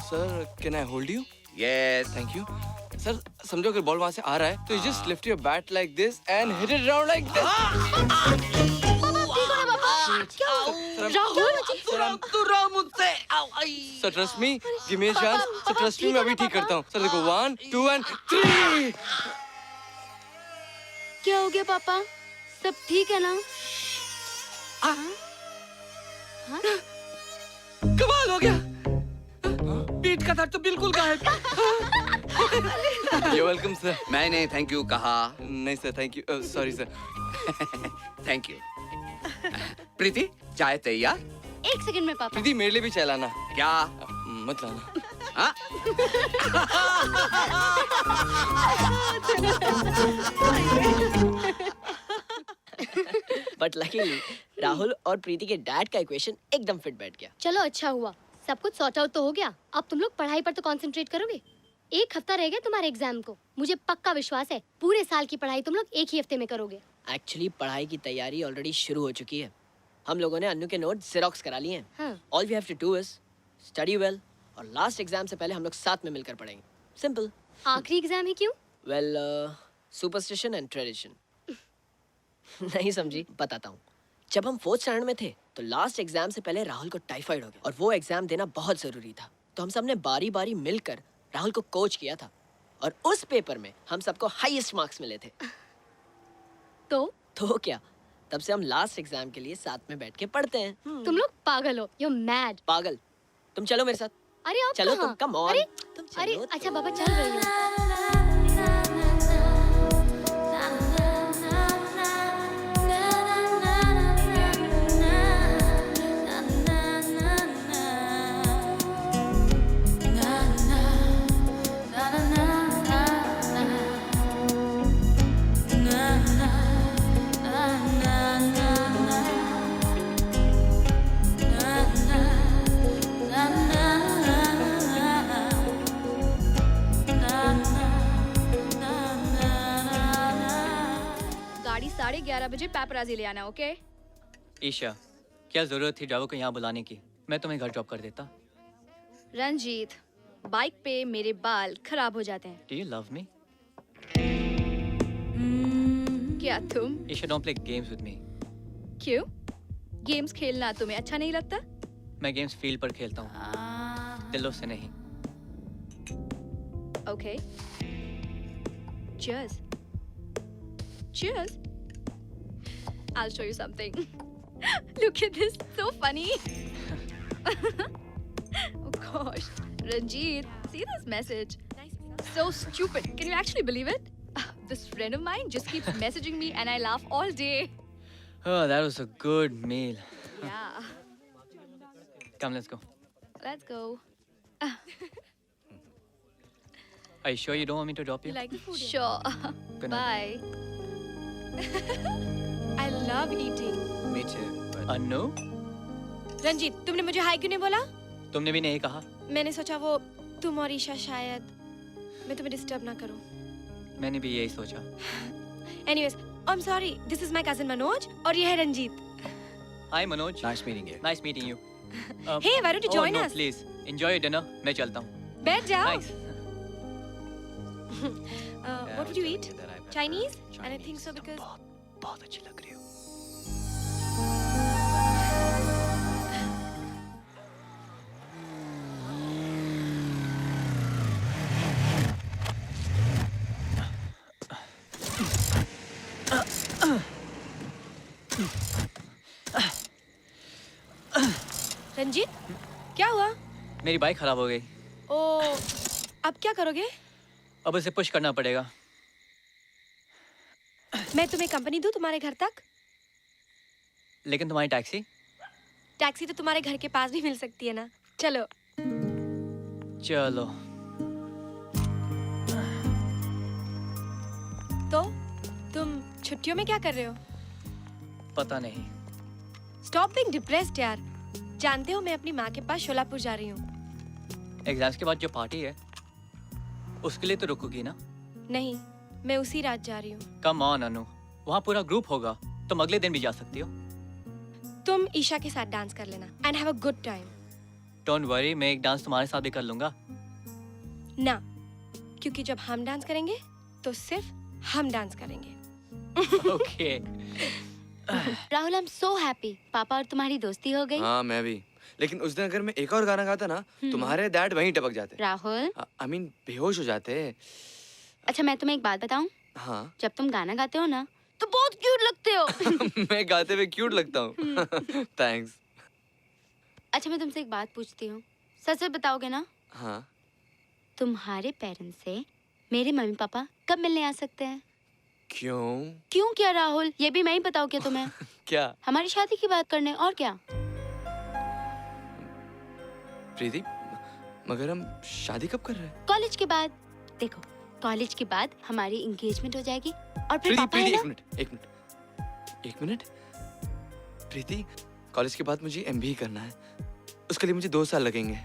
Sir can I hold you? Yes. Thank you. Sir समझो अगर बॉल वहां से आ रहा है तो you just lift your bat like this and hit it around like this. Rahul मुझसे. Sir trust me. Give me a chance. Sir trust me. मैं अभी ठीक करता हूँ. सर देखो 1, 2 and 3. क्या हो गया पापा? सब ठीक है ना? कमाल हो गया. पीठ का दर्द तो बिल्कुल गायब. You're welcome sir. मैंने थैंक यू कहा. नहीं sir thank you. Sorry sir. Thank you. Preeti चाय तैयार? 1 सेकंड में पापा। प्रीति मेरे लिए भी चाय लाना. क्या? मत लाना. हाँ? बट लकीली राहुल और प्रीति के डैड का इक्वेशन एकदम फिट बैठ गया. चलो अच्छा हुआ, सब कुछ सॉर्ट आउट तो हो गया. अब तुम लोग पढ़ाई पर तो कंसंट्रेट करोगे. 1 हफ्ता रह गया तुम्हारे एग्जाम को. मुझे पक्का विश्वास है पूरे साल की पढ़ाई तुम लोग 1 ही हफ्ते में करोगे. एक्चुअली पढ़ाई की तैयारी ऑलरेडी शुरू हो चुकी है. हम लोगों ने अन्नू के नोट जेरोक्स करा लिए हैं. All we have to do is study well और लास्ट एग्जाम से पहले हम लोग साथ में मिलकर पढ़ेंगे. सिंपल. आखिरी एग्जाम है क्यों? Well superstition and tradition. नहीं समझी, बताता हूँ. जब हम 4th स्टैंडर्ड में थे तो लास्ट एग्जाम से पहले राहुल को टाइफाइड हो गया और वो एग्जाम देना बहुत जरूरी था. तो हम सब ने बारी बारी मिलकर राहुल को कोच किया था और उस पेपर में हम सबको हाईएस्ट मार्क्स मिले थे. तो क्या, तब से हम लास्ट एग्जाम के लिए साथ में बैठ के पढ़ते हैं. तुम लोग पागल हो. You mad. पागल? तुम चलो मेरे साथ. अरे आप चलो कहाँ? तुम, कम ऑन. अरे तुम अरे चलो अच्छा तुम. बाबा चल रही हूँ. गाड़ी 11:30 बजे पैपराजी ले आना. ओके? ईशा, क्या जरूरत थी ड्राइवर को यहाँ बुलाने की? मैं तुम्हें घर ड्रॉप कर देता. रंजीत, बाइक पे मेरे बाल खराब हो जाते हैं. Do you love me? क्या तुम? Isha don't play games with me. क्यों? गेम्स खेलना तुम्हें अच्छा नहीं लगता? मैं गेम्स फील्ड पर खेलता हूँ, दिलों से नहीं। Okay. Cheers. Cheers. I'll show you something. Look at this, so funny. Oh gosh, Ranjit, see this message? So stupid. Can you actually believe it? This friend of mine just keeps messaging me and I laugh all day. Oh, that was a good meal. Yeah. Come, let's go. Let's go. Are you sure you don't want me to drop you? You like the food? Sure. Good night. Bye. I love eating. Me too. But अनु, रंजीत, तुमने मुझे हाय क्यों नहीं बोला? तुमने भी नहीं कहा। मैंने सोचा वो तुम और ईशा शायद मैं तुम्हें डिस्टर्ब ना करूं। मैंने भी यही सोचा। Anyways, I'm sorry. This is my cousin Manoj और ये है Ranjit. Hi Manoj. nice meeting you. Nice meeting you. Hey, why don't you join no, us? please. Enjoy your dinner. मैं चलता हूँ। बैठ जाओ. Nice. What would you eat? Chinese? And I think so because बहुत अच्छी लग रही हो। रंजीत, क्या हुआ? मेरी बाइक खराब हो गई। ओ, अब क्या करोगे? अब उसे पुश करना पड़ेगा। मैं तुम्हें कंपनी दूं तुम्हारे घर तक? लेकिन तुम्हारी टैक्सी? टैक्सी तो तुम्हारे घर के पास भी मिल सकती है ना। चलो। चलो। तो तुम छुट्टियों में क्या कर रहे हो? पता नहीं। स्टॉप बीइंग डिप्रेस्ड यार। जानते हो मैं अपनी माँ के पास शोलापुर जा रही हूँ। एग्जाम्स के बाद जो पार्टी है उसके लिए तो रुकोगी ना? नहीं, मैं उसी रात जा रही हूँ। कम ऑन अनु, वहाँ पूरा ग्रुप होगा, तुम अगले दिन भी जा सकती हो। तुम ईशा के साथ डांस कर लेना and have a good time. Don't worry, मैं एक डांस तुम्हारे साथ भी कर लूंगा। ना, क्योंकि जब हम डांस करेंगे तो सिर्फ हम डांस करेंगे। Okay. Rahul, I am so happy. पापा और तुम्हारी दोस्ती हो गई। हाँ मैं भी, लेकिन उस दिन अगर मैं एक और गाना गाता ना तुम्हारे डैड वहीं टपक जाते। राहुल, आई मीन बेहोश हो जाते। अच्छा मैं तुम्हें एक बात बताऊं? हाँ। जब तुम गाना गाते हो ना तो बहुत क्यूट लगते हो। मैं गाते हुए क्यूट लगता हूँ। थैंक्स। अच्छा मैं तुमसे एक बात पूछती हूँ, सच सच बताओगे ना? हाँ। तुम्हारे पेरेंट्स से मेरे मम्मी पापा कब मिलने आ सकते हैं? क्यों? क्यों क्या राहुल, ये भी मैं ही बताऊँ क्या तुम्हें? क्या? हमारी शादी की बात करने, और क्या? प्रीति, मगर हम शादी कब कर रहे हैं? कॉलेज के बाद। देखो, कॉलेज के बाद हमारी एंगेजमेंट हो जाएगी और फिर प्रीति, पापा है प्रीति, ना? एक मिनट। प्रीति, कॉलेज के बाद मुझे एमबीए करना है। उसके लिए मुझे 2 साल लगेंगे।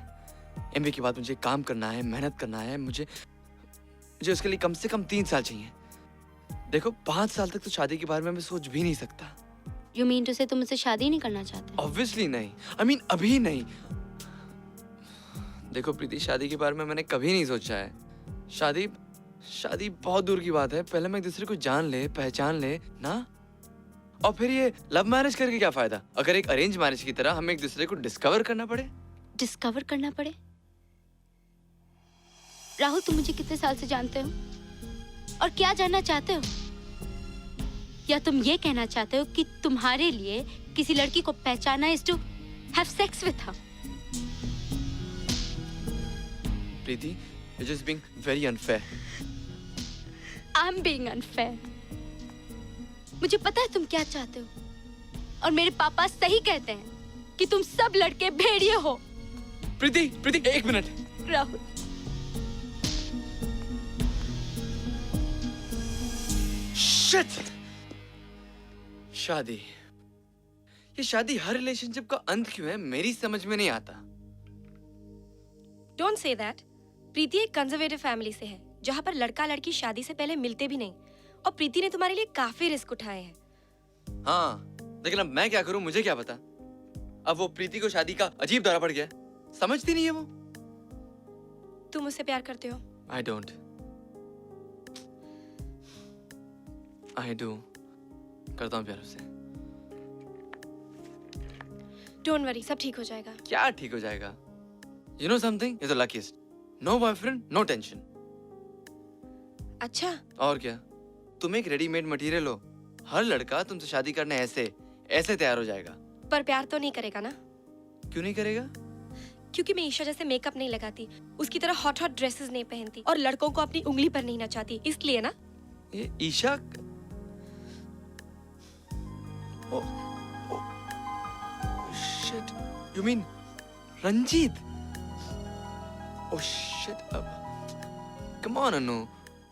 एमबीए के बाद मुझे काम करना है, मेहनत करना है। मुझे उसके लिए कम से कम 3 साल चाहिए। देखो 5 साल तक तो शादी के बारे में मैं सोच भी नहीं सकता। You mean to say तुम मुझसे शादी नहीं करना चाहते? Obviously नहीं। I mean अभी नहीं। देखो प्रीति, शादी के बारे में मैंने कभी नहीं सोचा है। शादी बहुत दूर की बात है। पहले मैं एक दूसरे को जान ले, पहचान ले ना, और फिर ये लव मैरिज करके क्या फायदा अगर एक अरेंज मैरिज की तरह हमें एक दूसरे को डिस्कवर करना पड़े। डिस्कवर करना पड़े? राहुल, तुम मुझे कितने साल से जानते हो और क्या जानना चाहते हो? या तुम ये कहना चाहते हो कि तुम्हारे लिए किसी लड़की को पहचानना is to have sex with her? Preeti, you're just being very unfair. I'm being unfair. मुझे पता है तुम क्या चाहते हो, और मेरे पापा सही कहते हैं कि तुम सब लड़के भेड़िए हो। प्रीति, एक मिनट। राहुल, Shit! शादी, ये शादी हर रिलेशनशिप का अंत क्यों है मेरी समझ में नहीं आता। Don't say that. प्रीति एक कंजर्वेटिव फैमिली से है जहाँ पर लड़का लड़की शादी से पहले मिलते भी नहीं, और प्रीति ने तुम्हारे लिए काफी रिस्क उठाए हैं। हाँ, लेकिन अब मैं क्या करूं, मुझे क्या पता। अब वो प्रीति को शादी का अजीब दौरा पड़ गया, समझती नहीं है वो। तुम उससे प्यार करते हो? I don't. I do. करता हूँ प्यार उससे। डोंट वरी, सब ठीक हो जाएगा। क्या ठीक हो जाएगा? You know something? You're the luckiest. No boyfriend, no tension. अच्छा, और क्या? तुम एक रेडीमेड मटेरियल हो। हर लड़का तुमसे शादी करने ऐसे तैयार हो जाएगा। पर प्यार तो नहीं करेगा ना? क्यों नहीं करेगा? क्योंकि मैं ईशा जैसे मेकअप नहीं लगाती, उसकी तरह हॉट हॉट ड्रेसेस नहीं पहनती और लड़कों को अपनी उंगली पर नहीं नचाती, इसलिए ना। ये Isha shit, you mean Ranjit? Oh shit, come on Anu,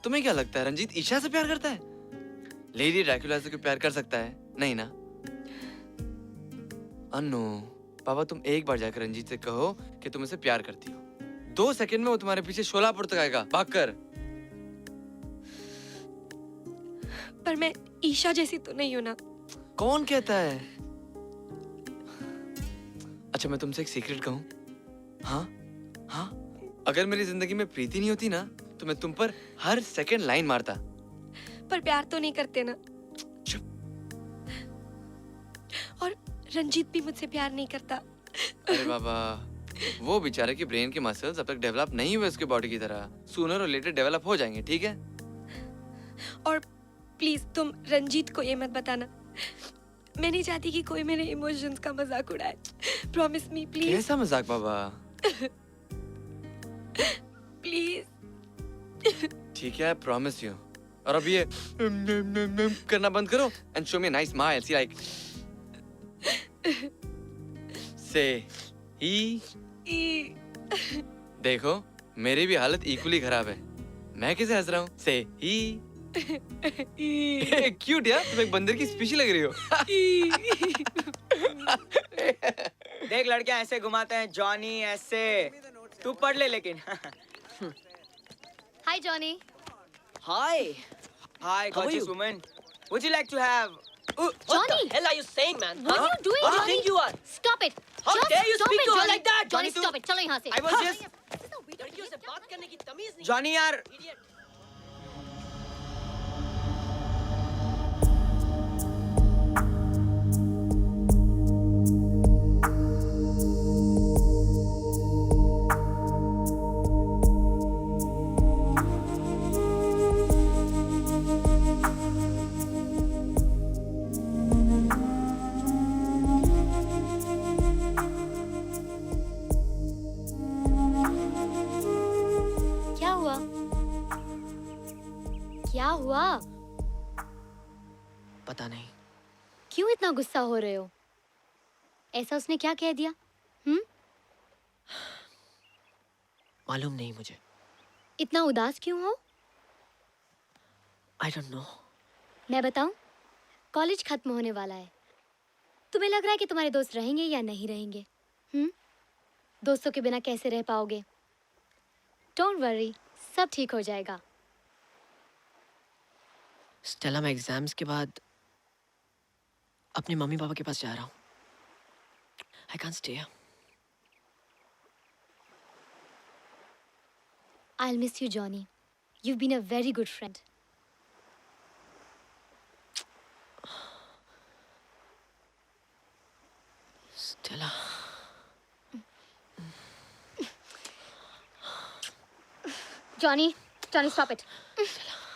तुम्हें क्या लगता है रंजीत ईशा से प्यार करता है? लेडी ड्रैकुला से कोई प्यार कर सकता है? नहीं ना। अनु, पापा तुम एक बार जाकर रंजीत से कहो कि तुम उसे प्यार करती हो। 2 सेकंड में वो तुम्हारे पीछे शोलापुर तक आएगा, भागकर। पर मैं ईशा जैसी तो नहीं हूँ ना। कौन कहता है? अच्छा मैं तुमसे एक सीक्रेट कहूं? हाँ हाँ, अगर मेरी जिंदगी में प्रीति नहीं होती ना तो मैं तुम पर हर सेकंड लाइन मारता। पर प्यार तो नहीं करते ना। चुप। और रंजीत भी मुझसे प्यार नहीं करता। अरे बाबा, वो बेचारे के ब्रेन के मसल्स अब तक डेवलप नहीं हुए उसके बॉडी की तरह। सूनर और लेटर डेवलप हो जाएंगे, ठीक है? और प्लीज तुम रंजीत को ये मत बताना। मैं नहीं चाहती कि कोई मेरे इमोशंस का मजाक उड़ाए। Promise me please. कैसा मजाक बाबा? प्लीज। ठीक है, प्रॉमिस यू। और अब ये करना बंद करो and show me a nice smile. See like से ही। देखो मेरी भी हालत इक्वली खराब है। मैं कैसे हंस रहा हूँ? से ही। क्यूट यार, तुम एक बंदर की स्पीशी लग रही हो। देख लड़के ऐसे घुमाते हैं, जॉनी ऐसे। तू पढ़ ले लेकिन। हाय Johnny. Hi. Hi, How are gorgeous you? woman. Would you like to have? What Johnny! the hell are you saying, man? What are you doing, What do you Johnny? think you are? Stop it. How Just dare you stop speak it, to her Johnny. like that? Johnny, Johnny, stop it. चलो यहाँ से। I was just. लड़कियों से बात करने की तमीज नहीं। जॉनी यार। Idiot. क्या हुआ? क्या हुआ? पता नहीं। क्यों इतना गुस्सा हो रहे हो? ऐसा उसने क्या कह दिया? मालूम नहीं मुझे। इतना उदास क्यों हो? I don't know. मैं बताऊं? कॉलेज खत्म होने वाला है। तुम्हें लग रहा है कि तुम्हारे दोस्त रहेंगे या नहीं रहेंगे? दोस्तों के बिना कैसे रह पाओगे? डोंट वरी, सब ठीक हो जाएगा। स्टेला, मैं एग्जाम्स के बाद अपने मम्मी पापा के पास जा रहा हूँ। I can't stay here. I'll miss you, Johnny. You've been a very good friend. Stella. Johnny, stop it.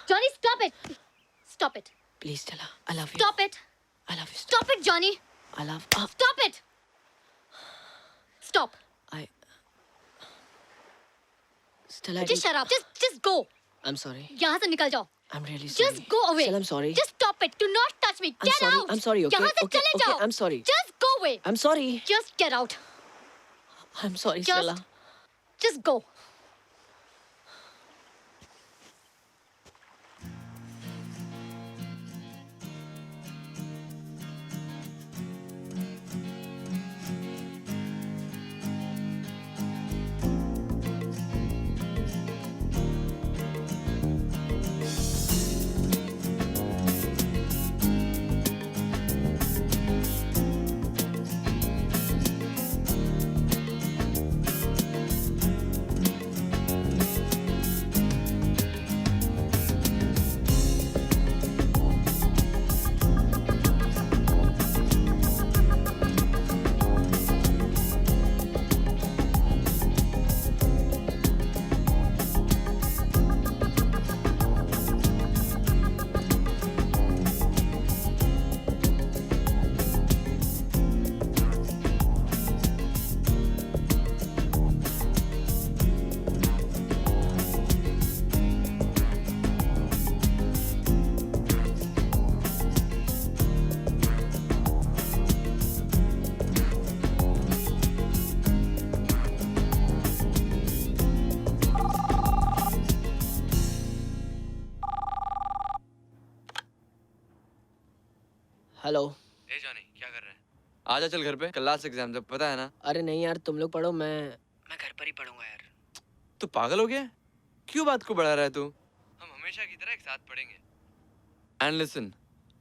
Johnny, stop it. Stop it. Please, Stella. I love you. Stop it. I love you. Stop it, Johnny. I love. Stop it. Stop. Stella. Just shut up. Just go. I'm sorry. यहाँ से निकल जाओ. I'm really sorry. Just go away. Stella, I'm sorry. Just stop it. Do not touch me. I'm Get sorry. out. I'm sorry. Okay. यहाँ से Okay. चले Okay. जाओ. I'm sorry. Just go away. I'm sorry. Just get out. I'm sorry, Just- Stella. Just go. Hello. ए जॉनी क्या कर रहे हैं? आजा चल घर पे, कल लास्ट एग्जाम जब पता है ना। अरे नहीं यार, तुम लोग पढ़ो, मैं घर पर ही पढ़ूंगा यार। तू पागल हो गया? क्यों बात को बढ़ा रहा है तू? हम हमेशा की तरह एक साथ पढ़ेंगे। एंड लिसन,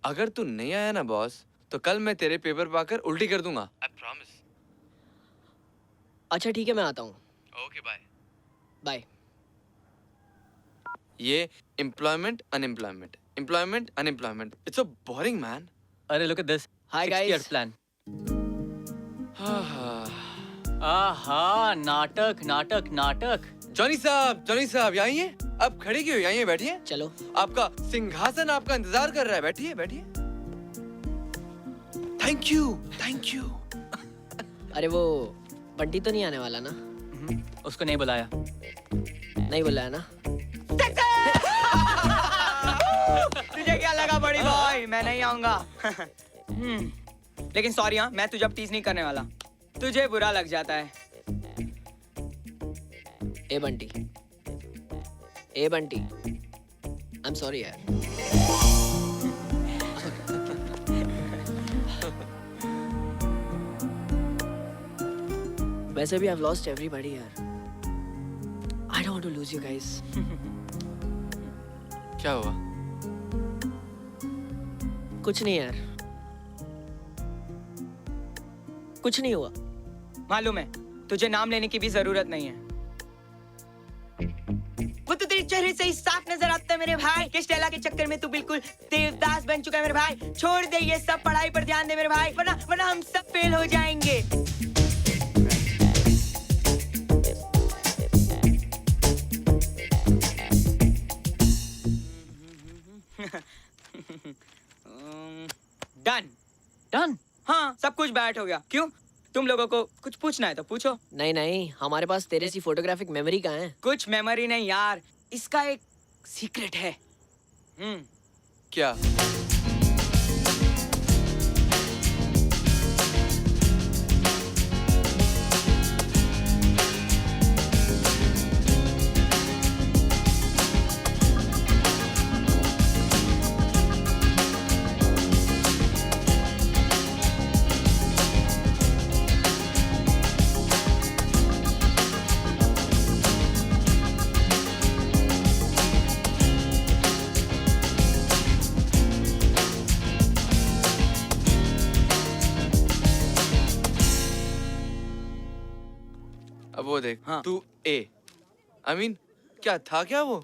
अगर तू नहीं आया ना बॉस, तो कल मैं तेरे पेपर पाकर उल्टी कर दूंगा। I promise. अच्छा ठीक है, मैं आता हूँ। Okay bye. बाय। ये employment unemployment, employment unemployment, it's so boring man. अरे look at this. Hi 60 guys. plan. आहा, नाटक नाटक नाटक। जॉनी साहब यहाँ हैं? अब खड़े क्यों? यहाँ बैठिए। चलो। आपका सिंहासन आपका इंतजार कर रहा है, बैठिए बैठिए। Thank you. अरे वो बंटी तो नहीं आने वाला ना? उसको नहीं बुलाया। नहीं बुलाया ना? तुझे क्या लगा बड़ी बॉय, मैं नहीं आऊंगा? लेकिन सॉरी हाँ, मैं तुझे अब टीज नहीं करने वाला। तुझे बुरा लग जाता है। ए बंटी, आई एम सॉरी यार। वैसे भी आई हैव लॉस्ट एवरीबॉडी यार। I don't want to lose you guys. क्या हुआ? कुछ नहीं यार, कुछ नहीं हुआ। मालूम है, तुझे नाम लेने की भी जरूरत नहीं है। वो तो तेरे चेहरे से ही साफ नजर आता है मेरे भाई कि स्टेला के चक्कर में तू बिल्कुल देवदास बन चुका है मेरे भाई। छोड़ दे ये सब, पढ़ाई पर ध्यान दे मेरे भाई, वरना हम सब फेल हो जाएंगे। डन। हाँ, सब कुछ बैठ हो गया। क्यों, तुम लोगों को कुछ पूछना है तो पूछो। नहीं, हमारे पास तेरे सी फोटोग्राफिक मेमोरी कहाँ है? कुछ मेमोरी नहीं यार, इसका एक सीक्रेट है। क्या? अब वो देख, हाँ। तू ए, I mean, क्या था क्या वो?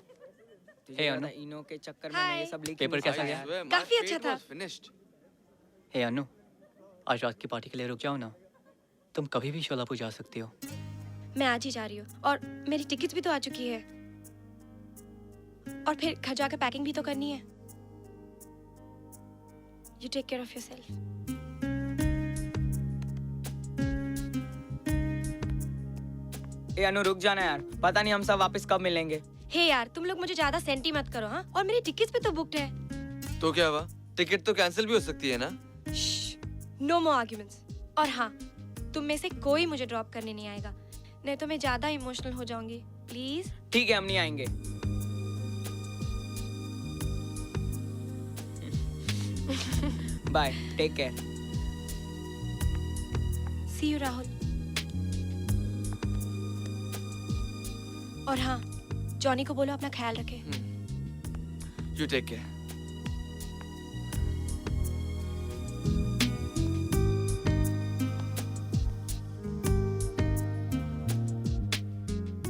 तुझे अनु। पता, इनो के चक्कर में मैं ये सब लिख ही पेपर नहीं कैसा सकता गया? यार। काफी अच्छा था। फिनिश्ड। हे अनु, आज रात की पार्टी के लिए रुक जाओ ना। तुम कभी भी शोलापुर जा सकती हो। मैं आज ही जा रही हूँ और मेरी टिकट्स भी तो आ चुकी है। और फिर घर जाकर पैकिंग भी तो करनी है। You take care of yourself. ए अनु, रुक जाना यार, पता नहीं हम सब वापस कब मिलेंगे। हे यार, तुम लोग मुझे ज्यादा सेंटी मत करो हाँ। और मेरी टिकट्स भी तो बुक्ड है। तो क्या हुआ? टिकट तो कैंसिल भी हो सकती है ना? नो मोर आर्ग्यूमेंट्स। और हाँ, तुम में से कोई मुझे ड्रॉप करने नहीं आएगा, नहीं तो मैं ज्यादा इमोशनल हो जाऊंगी। प्लीज। ठीक है, हम नहीं आएंगे। Bye, take care. See you Rahul. और हाँ, जॉनी को बोलो अपना ख्याल रखे। You take care.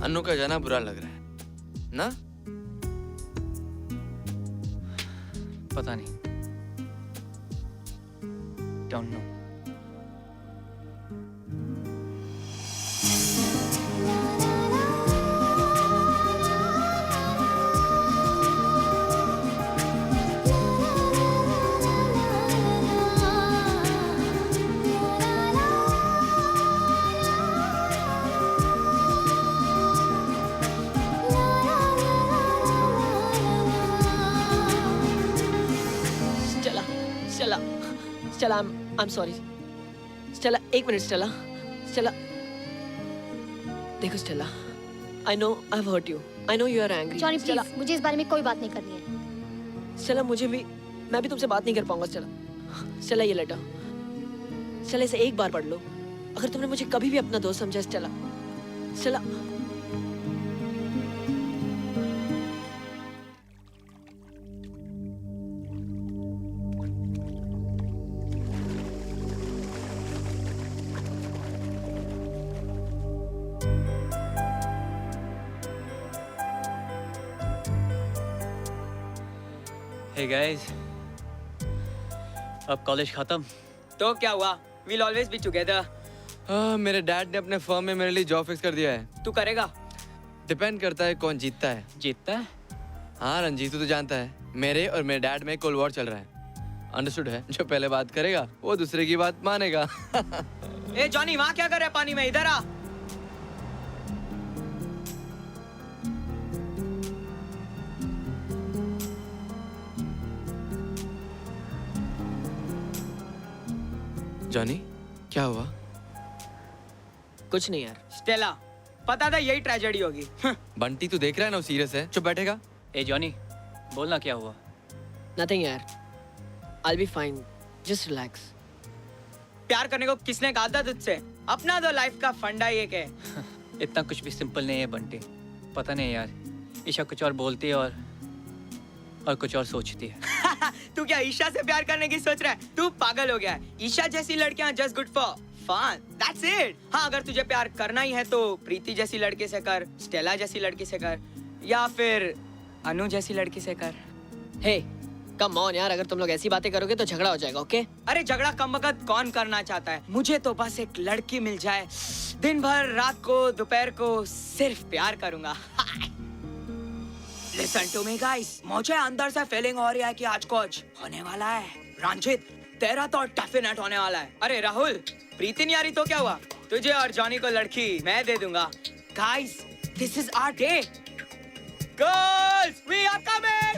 अन्नू का जाना बुरा लग रहा है ना? पता नहीं। Don't know. Stella, I'm sorry. Stella, एक मिनट Stella. Stella, देखो Stella. I know I've hurt you. I know you are angry. Johnny Stella, please, मुझे इस बारे में कोई बात नहीं करनी है। Stella, मैं भी तुमसे बात नहीं कर पाऊंगा Stella. स्टेला ये लेटर, स्टेला इसे एक बार पढ़ लो। अगर तुमने मुझे कभी भी अपना दोस्त समझा स्टेला, स्टेला। हे गाइस, अब कॉलेज खत्म। तो क्या हुआ? We'll always be together. मेरे डैड ने अपने फर्म में मेरे लिए जॉब फिक्स कर दिया है। तू करेगा? डिपेंड करता है कौन जीतता है। जीतता है? हाँ रंजीत, तू तो जानता है मेरे और मेरे डैड में कोल्ड वॉर चल रहा है। अंडरस्टूड है? जो पहले बात करेगा वो दूसरे की बात मानेगा। ए जॉनी, वहाँ क्या कर रहा है पानी में? इधर आ। जॉनी, क्या हुआ? कुछ नहीं यार। स्टेला, पता था यही ट्रेजेडी होगी। बंटी, तू देख रहा है ना वो सीरियस है। चुप बैठेगा? ए जॉनी, बोलना क्या हुआ? नथिंग यार, I'll be fine. Just relax. प्यार करने को किसने कहा था तुझसे? अपना तो लाइफ का फंडा ये के। इतना कुछ भी सिंपल नहीं है बंटी। पता नहीं यार, ईशा कुछ और बोलती है और कुछ और सोचती है। तू क्या ईशा से प्यार करने की सोच रहा है? तू पागल हो गया है। ईशा जैसी लड़कियां just good for fun, that's it. हाँ, अगर तुझे प्यार करना ही है तो प्रीति जैसी लड़की से कर, स्टेला जैसी लड़की से कर, या फिर अनु जैसी लड़की से कर। हे, कम ऑन यार, अगर तुम लोग ऐसी बातें करोगे तो झगड़ा हो जाएगा, ओके? अरे झगड़ा कम वक्त कौन करना चाहता है? मुझे तो बस एक लड़की मिल जाए, दिन भर, रात को, दोपहर को सिर्फ प्यार करूंगा। Listen to me guys, मुझे अंदर से फीलिंग हो रही है कि आज कुछ होने वाला है। रंजीत, तेरा तो डेफिनेट होने वाला है। अरे राहुल, प्रीति नहीं आ रही तो क्या हुआ? तुझे और जॉनी को लड़की मैं दे दूंगा। Guys, this is our day. Girls, we are coming.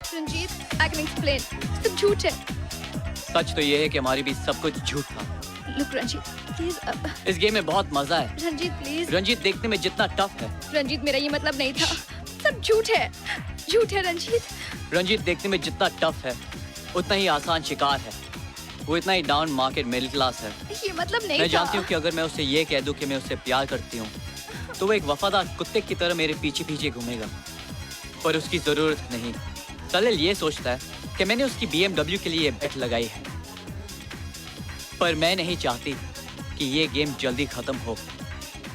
Ranjit, I can explain. सब झूठ है। सच तो ये है कि हमारे बीच सब कुछ झूठ था। Look Ranjeet, please. इस गेम में बहुत मजा है। रंजीत प्लीज। रंजीत देखने में जितना टफ है, रंजीत मेरा ये मतलब नहीं था। सब झूठ है, झूठ है रंजीत। रंजीत देखने में जितना टफ है उतना ही आसान शिकार है। वो इतना ही डाउन मार्केट मिडिल क्लास है। ये मतलब नहीं मैं था। जानती हूँ कि अगर मैं उससे ये कह दूँ कि मैं उससे प्यार करती हूँ तो वो एक वफादार कुत्ते की तरह मेरे पीछे पीछे घूमेगा, पर उसकी जरूरत नहीं। सलील ये सोचता है कि मैंने उसकी BMW के लिए बेट लगाई है, पर मैं नहीं चाहती कि ये गेम जल्दी खत्म हो।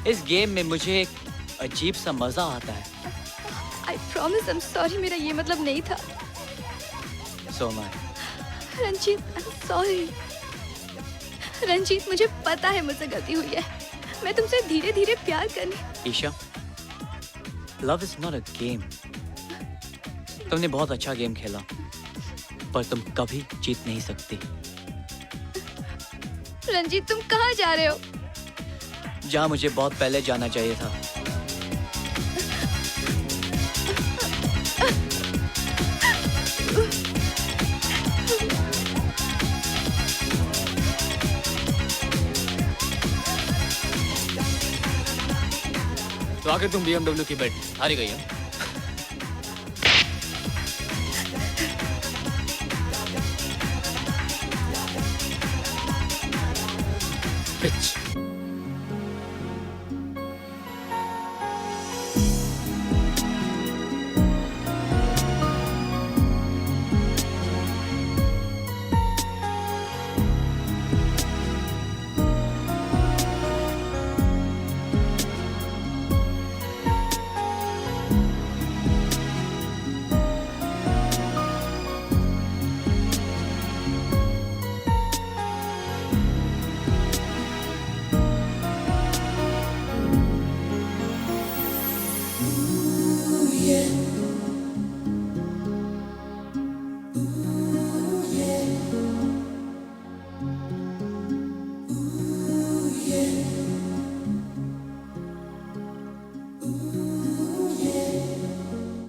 इस गेम में मुझे एक अजीब सा मजा आता है। I promise, I'm sorry, मेरा ये मतलब नहीं था। So my Ranjit, I'm sorry। Ranjit, मुझे पता है मुझसे गलती हुई है। मैं तुमसे धीरे धीरे प्यार करने। Isha, love is not a game. तुमने बहुत अच्छा गेम खेला, पर तुम कभी जीत नहीं सकती। रंजीत, तुम कहाँ जा रहे हो? जहाँ मुझे बहुत पहले जाना चाहिए था। तो आखिर तुम BMW की बेट हारी गई है। Bitch.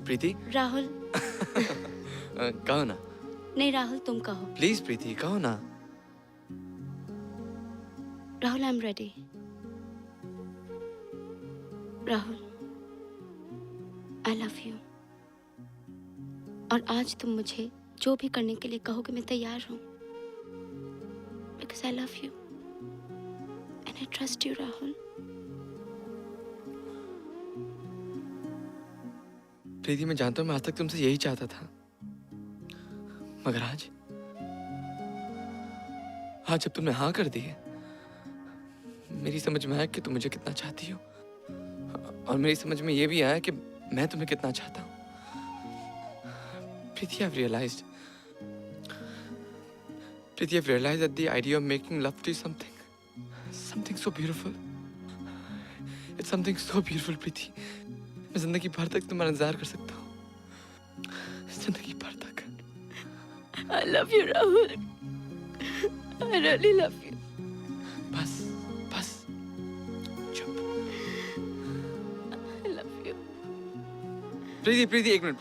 प्रीति, राहुल। कहो ना। नहीं राहुल, तुम कहो। प्लीज प्रीति, कहो ना। Rahul, I am ready. Rahul, I love you. और आज तुम मुझे जो भी करने के लिए कहोगे मैं तैयार हूँ, because I love you and I trust you Rahul. Preeti, मैं जानता हूँ मैं आज तक तुमसे यही चाहता था, मगर आज जब तुमने हाँ कर दी है, मेरी समझ में आया कि तुम मुझे कितना चाहती हो, और मेरी समझ में ये भी आया कि मैं तुम्हें कितना चाहता हूँ। प्रीति, I've realized that the idea of making love to you something so beautiful. It's something so beautiful, प्रीति। मैं जिंदगी भर तक तुम्हारा इंतजार कर सकता हूँ, जिंदगी भर तक। I love you Rahul, I really love you। बस चुप। I love you। प्रीति, एक मिनट।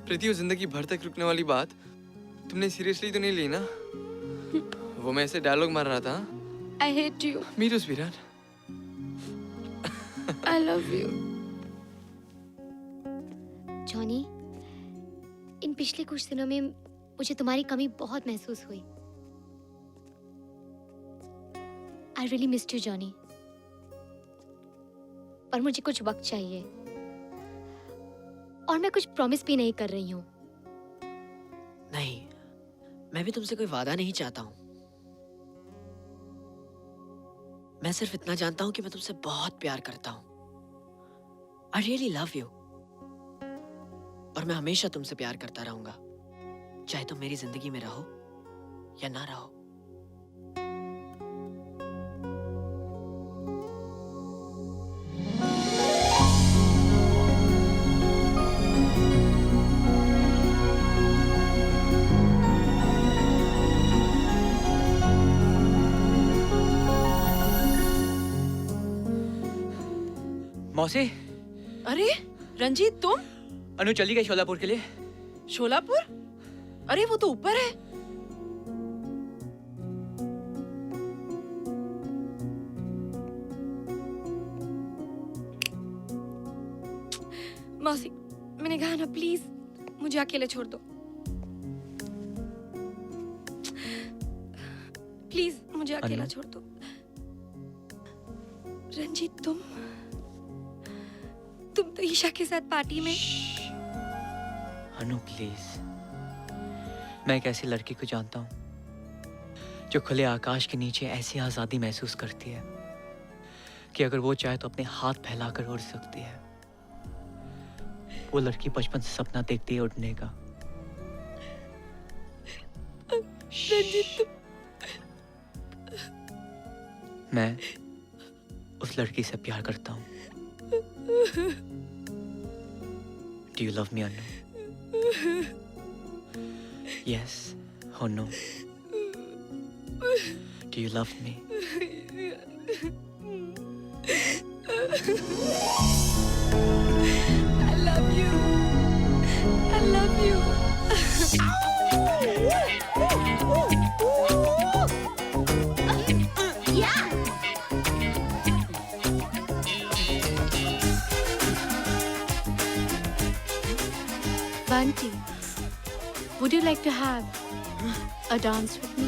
प्रीति, वो जिंदगी भर तक रुकने वाली बात तुमने सीरियसली तो नहीं ली ना? वो मैं ऐसे डायलॉग मार रहा था। I hate you। Me too, sweetheart। I love you। Johnny, इन पिछले कुछ दिनों में मुझे तुम्हारी कमी बहुत महसूस हुई। I really missed you, Johnny. पर मुझे कुछ वक्त चाहिए, और मैं कुछ प्रॉमिस भी नहीं कर रही हूँ। नहीं, मैं भी तुमसे कोई वादा नहीं चाहता हूँ। मैं सिर्फ इतना जानता हूँ कि मैं तुमसे बहुत प्यार करता हूँ। I really love you। और मैं हमेशा तुमसे प्यार करता रहूंगा, चाहे तुम मेरी जिंदगी में रहो या ना रहो। मौसी, अरे रंजीत, तुम? अनु चली गई शोलापुर के लिए। शोलापुर? अरे वो तो ऊपर है। मौसी, मैंने कहा ना, प्लीज मुझे अकेले छोड़ दो। प्लीज मुझे अकेला छोड़ दो। रंजीत, तुम तो ईशा के साथ पार्टी में। अनु प्लीज, मैं एक ऐसी लड़की को जानता हूँ जो खुले आकाश के नीचे ऐसी आजादी महसूस करती है कि अगर वो चाहे तो अपने हाथ फैलाकर उड़ सकती है। वो लड़की बचपन से सपना देखती है उड़ने का। रंजीत, मैं उस लड़की से प्यार करता हूँ। Do you love me, Anu? Yes or no? Do you love me? I love you. I love you. Bunty, would you like to have a dance with me?